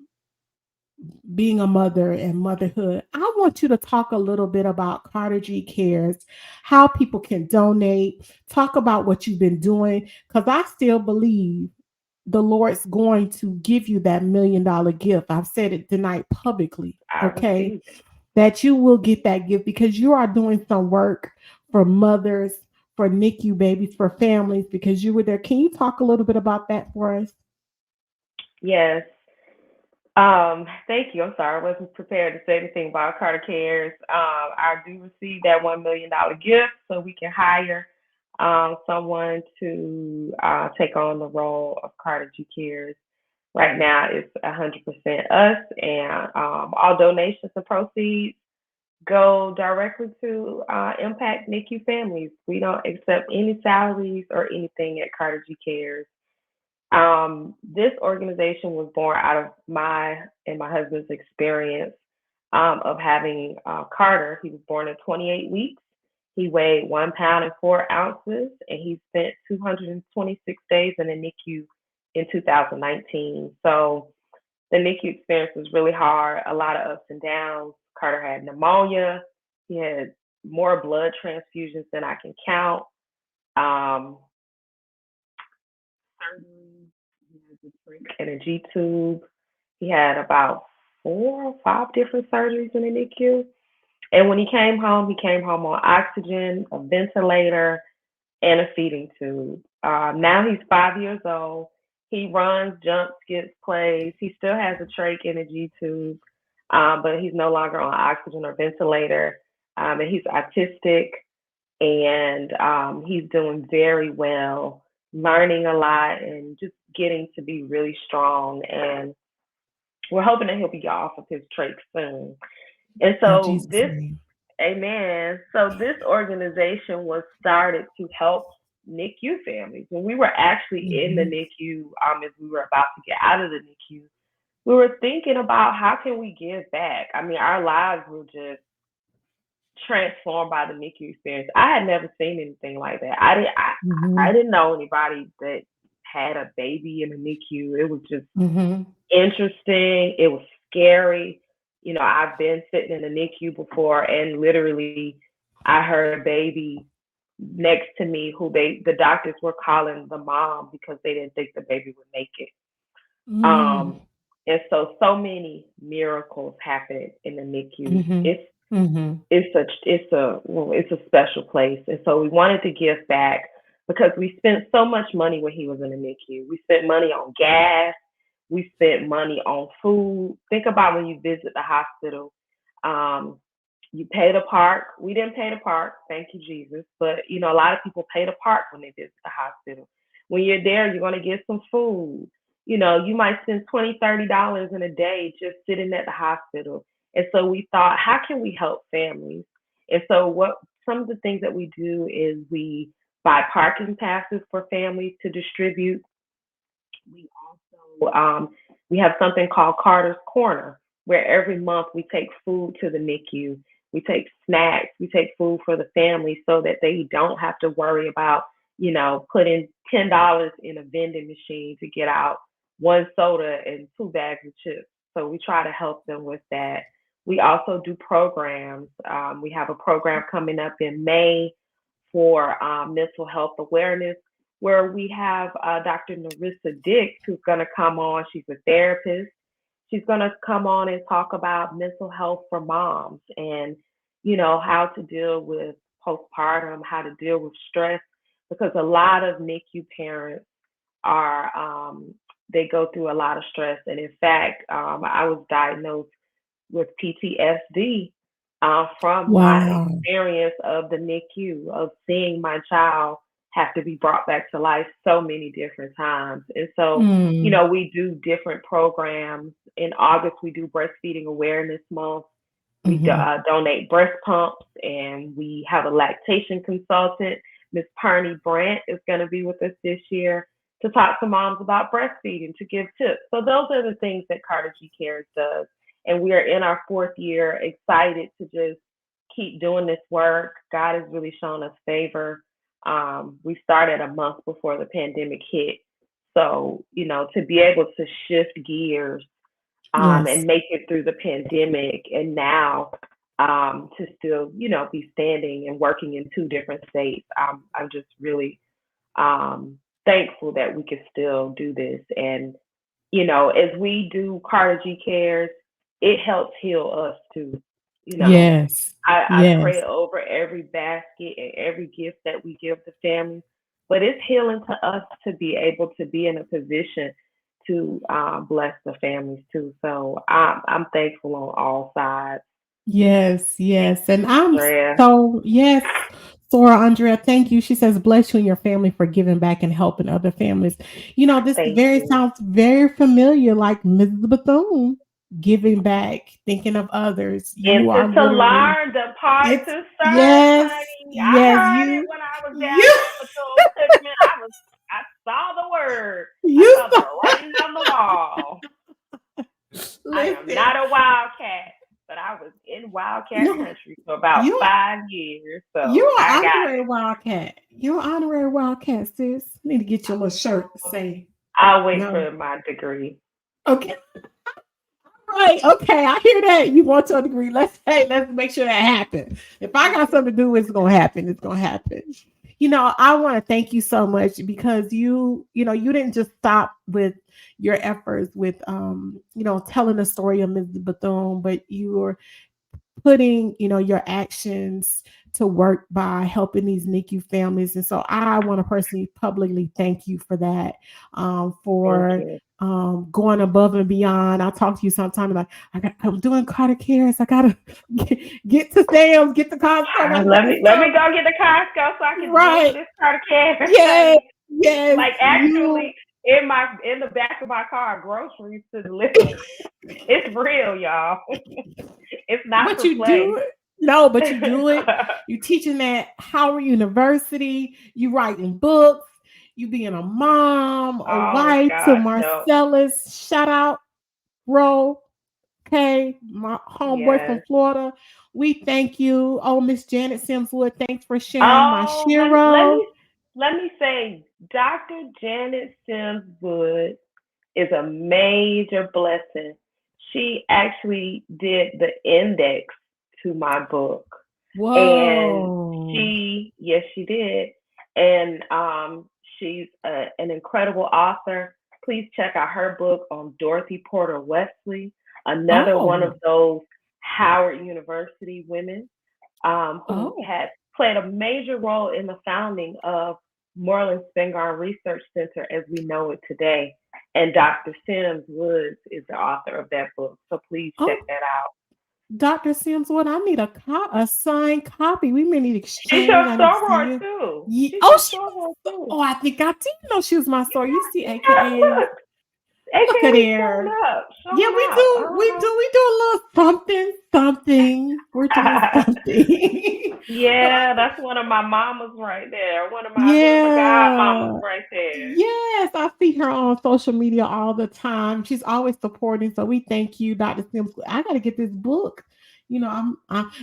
being a mother and motherhood, I want you to talk a little bit about Carter G Cares, how people can donate, talk about what you've been doing, because I still believe the Lord's going to give you that $1 million gift. I've said it tonight publicly, I okay? received it. That you will get that gift because you are doing some work for mothers, for NICU babies, for families, because you were there. Can you talk a little bit about that for us? Yes. Thank you. I'm sorry, I wasn't prepared to say anything about Carter Cares. I do receive that $1 million gift so we can hire someone to take on the role of Carter G Cares. Right now, it's 100% us, and all donations and proceeds go directly to impact NICU families. We don't accept any salaries or anything at Carter G Cares. This organization was born out of my and my husband's experience of having Carter. He was born in 28 weeks. He weighed 1 pound and 4 ounces, and he spent 226 days in the NICU in 2019. So the NICU experience was really hard, a lot of ups and downs. Carter had pneumonia. He had more blood transfusions than I can count. Um, Surgery. He had a drink and a G tube. He had about 4 or 5 different surgeries in the NICU. And when he came home on oxygen, a ventilator, and a feeding tube. Now he's 5 years old. He runs, jumps, skips, plays. He still has a trach and a G tube, but he's no longer on oxygen or ventilator. And he's autistic, and he's doing very well, learning a lot, and just getting to be really strong. And we're hoping that he'll be off of his trach soon. And In so Jesus' this, name. amen. So this organization was started to help NICU families. When we were actually in the Mhm. NICU, as we were about to get out of the NICU, we were thinking about how can we give back. I mean, our lives were just transformed by the NICU experience. I had never seen anything like that. I Mhm. didn't know anybody that had a baby in the NICU. It was just Mhm. interesting. It was scary. You know, I've been sitting in the NICU before, and literally, I heard a baby next to me who the doctors were calling the mom because they didn't think the baby would make it. Mm. Um, and so many miracles happen in the NICU. Mhm. Mhm. It's a special place, and so we wanted to give back because we spent so much money when he was in the NICU. We spent money on gas, we spent money on food. Think about when you visit the hospital. Um, you pay to park. We didn't pay to park, thank you Jesus. But you know, a lot of people pay to park when they visit the hospital. When you're there, you're gonna get some food. You know, you might spend $20, $30 in a day just sitting at the hospital. And so we thought, how can we help families? And so what some of the things that we do is we buy parking passes for families to distribute. We also we have something called Carter's Corner, where every month we take food to the NICU. We take snacks, we take food for the family so that they don't have to worry about, you know, putting $10 in a vending machine to get out one soda and 2 bags of chips. So we try to help them with that. We also do programs. We have a program coming up in May for mental health awareness, where we have Dr. Narissa Dix, who's going to come on. She's a therapist. She's going to come on and talk about mental health for moms and, you know, how to deal with postpartum, how to deal with stress, because a lot of NICU parents are, they go through a lot of stress. And in fact, I was diagnosed with PTSD from my Wow. experience of the NICU, of seeing my child have to be brought back to life so many different times. And so, you Mm. know, we do different programs. In August, we do Breastfeeding Awareness Month. We Mhm. donate breast pumps, and we have a lactation consultant. Miss Perny Brandt is going to be with us this year to talk to moms about breastfeeding, to give tips. So those are the things that Carter G Cares does. And we are in our 4th year, excited to just keep doing this work. God has really shown us favor. We started a month before the pandemic hit. So, you know, to be able to shift gears Yes. and make it through the pandemic, and now to still, be standing and working in two different states. I'm just really thankful that we can still do this. And, as we do Carter G Cares, it helps heal us too. You know, Yes. I pray Yes. over every basket and every gift that we give to families, but it's healing to us to be able to be in a position to bless the families too. So I'm thankful on all sides. Yes, yes. And I'm Andrea, so, yes, Sora Andrea, thank you. She says, bless you and your family for giving back and helping other families. This thank very you. sounds very familiar, like Mrs. Bethune giving back, thinking of others. You Enter are to literally, learn, depart it's to serve, yes, honey. I yes, heard it when I was down you, at Bethune Cookman. I saw the word. I you, saw the writing on the wall. I am listen, not a wildcat, but I was in wildcat no, country for about you, 5 years, you so I are got honorary Wildcat. You're honorary Wildcat, sis. Need to get your little shirt to it. say, I'll wait no. for my degree. Okay. Right. Okay. I hear that. You want your degree. Let's make sure that happens. If I got something to do, it's gonna happen. It's gonna happen. I want to thank you so much because you didn't just stop with your efforts with telling the story of Ms. Bethune, but you were putting your actions to work by helping these NICU families. And so I want to personally publicly thank you for that, Thank for you. going above and beyond. I'll talk to you sometime like I'm doing Carter Cares. I gotta get to Sam's, get to Costco. Like, let me Let me stop. go get the Costco so I can do Right. this part of care, Yes, honey. yes, Like you. actually in the back of my car, groceries to deliver. It's real, y'all. It's not But for you do play. it. No, but you do it. You teaching at Howard University. You writing books. You being a mom, a Oh wife to gosh, no. Marcellus. Shout out, Ro. Okay, my homeboy from Yes. Florida. We thank you. Oh, Miss Janet Simswood, thanks for sharing my Oh, Shiro. let me say, Dr. Janet Sims Wood is a major blessing. She actually did the index to my book. And Whoa. yes, she did. And she's an incredible author. Please check out her book on Dorothy Porter Wesley, another one of Oh. those Howard University women who Oh. had played a major role in the founding of Moreland Spingarn Research Center as we know it today. And Dr. Sims Woods is the author of that book. So please check Oh. that out. Dr. Sims, what I need a signed copy. We may need to She's exchange. your I need to see soror you. too. She's Oh, your she soror was. too. Oh, I think I did know she was my story. You see, Yeah, AKA. look. Look at AKA showing there. up, Yeah, showing we out. do. We do a little something, something. We're doing something. But Yeah, that's one of my mamas right there. One of my godmamas yeah. right there. Yes, I see her on social media all the time. She's always supporting. So we thank you, Dr. Sims. I got to get this book. I'm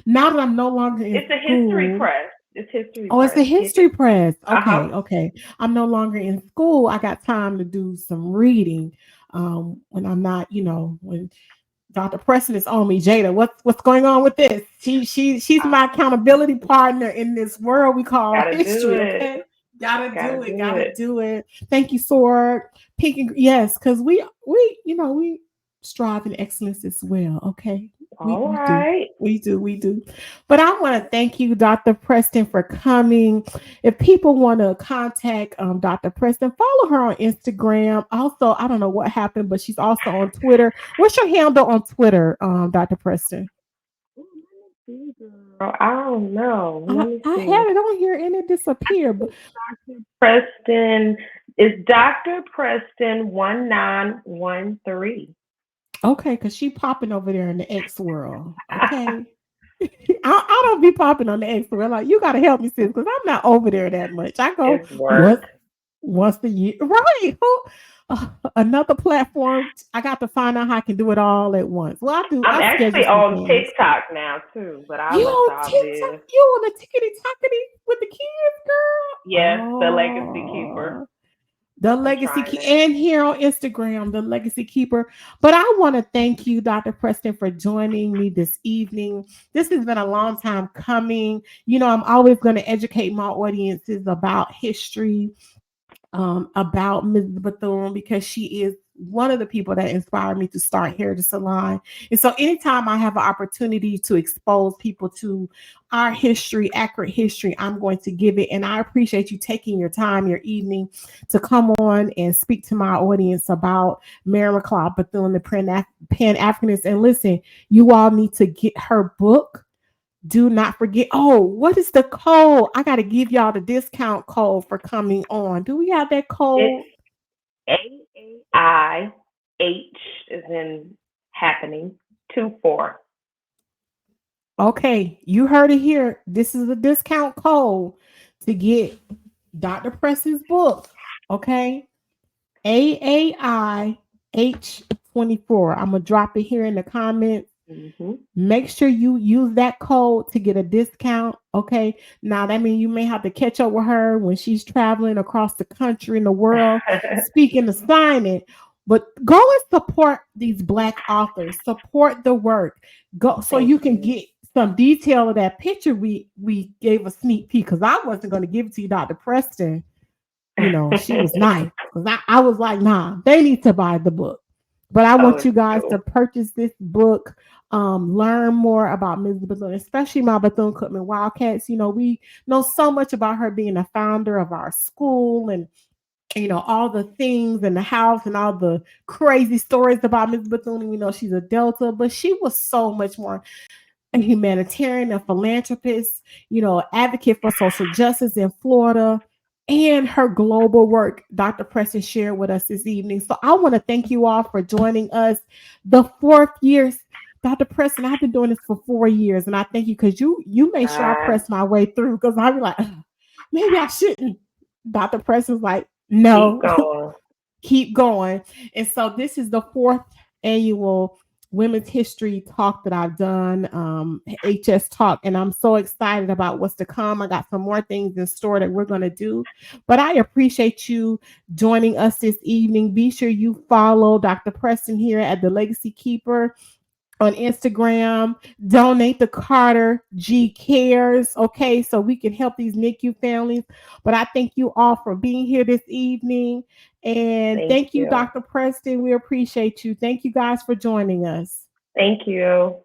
now that I'm no longer in It's a history school. press. It's history Oh, it's press. the Get it. history press. Uh-huh. Okay, okay. I'm no longer in school. I got time to do some reading. When I'm not, when Dr. Preston is on me, Jada. What's going on with this? She's my accountability partner in this world we call Gotta do history. it. Okay, gotta Gotta do it. do Gotta it. do it. Thank you, Sword. Pink and yes, because we strive in excellence as well. Okay, we All we do. right. We do. But I want to thank you, Dr. Preston, for coming. If people want to contact Dr. Preston, follow her on Instagram. Also, I don't know what happened, but she's also on Twitter. What's your handle on Twitter, Dr. Preston? Girl, I don't know. I, Let me I see. had it on here and it disappeared. But Preston is Dr. Preston 1913. okay, because she popping over there in the X world. Okay. I don't be popping on the X world. Like, you gotta help me, sis, because I'm not over there that much. I go It's once work. once a year. Right. Another platform. I got to find out how I can do it all at once. Well, I'm I schedule actually some on things. TikTok now too, but I'll You let on y'all TikTok? live. You on the tickety tockety with the kids, girl? Yes, the legacy keeper. The I'm Legacy trying Keeper, it. and here on Instagram, the Legacy Keeper. But I want to thank you, Dr. Preston, for joining me this evening. This has been a long time coming. I'm always going to educate my audiences about history, about Mrs. Bethune, because she is one of the people that inspired me to start here at the salon. And so anytime I have an opportunity to expose people to our history, accurate history, I'm going to give it. And I appreciate you taking your time, your evening, to come on and speak to my audience about Mary McLeod Bethune, the Pan Africanist. And listen, you all need to get her book. Do not forget. Oh, what is the code? I got to give y'all the discount code for coming on. Do we have that It's code? AAIH is in happening 24. Okay, you heard it here. This is a discount code to get Dr. Press's book. Okay, AAIH24. I'm going to drop it here in the comments. Mm-hmm. Make sure you use that code to get a discount. Okay. Now that means you may have to catch up with her when she's traveling across the country and the world, speaking the signing. But go and support these Black authors. Support the work. Go so Thank you can you. get some detail of that picture we gave a sneak peek, because I wasn't going to give it to you, Dr. Preston. She was nice, because I was like, nah, they need to buy the book. But I Oh, want it's you guys to cool. purchase this book, learn more about Mrs. Bethune, especially my Bethune Cookman Wildcats. We know so much about her being a founder of our school, and all the things in the house and all the crazy stories about Mrs. Bethune. We know she's a Delta, but she was so much more: a humanitarian, a philanthropist, advocate for social justice in Florida, and her global work, Dr. Preston shared with us this evening. So I want to thank you all for joining us. The 4th year, Dr. Preston, I've been doing this for 4 years, and I thank you because you made sure I God, pressed my way through, because I'd be like, "Ugh, maybe I shouldn't." Dr. Preston's like, keep no, going. keep going. And so this is the 4th annual Women's History Talk that I've done, HS Talk, and I'm so excited about what's to come. I got some more things in store that we're going to do, but I appreciate you joining us this evening. Be sure you follow Dr. Preston here at the Legacy Keeper on Instagram. Donate to Carter G Cares, okay, so we can help these NICU families. But I thank you all for being here this evening. And Thank thank you, you. Dr. Preston. We appreciate you. Thank you guys for joining us. Thank you.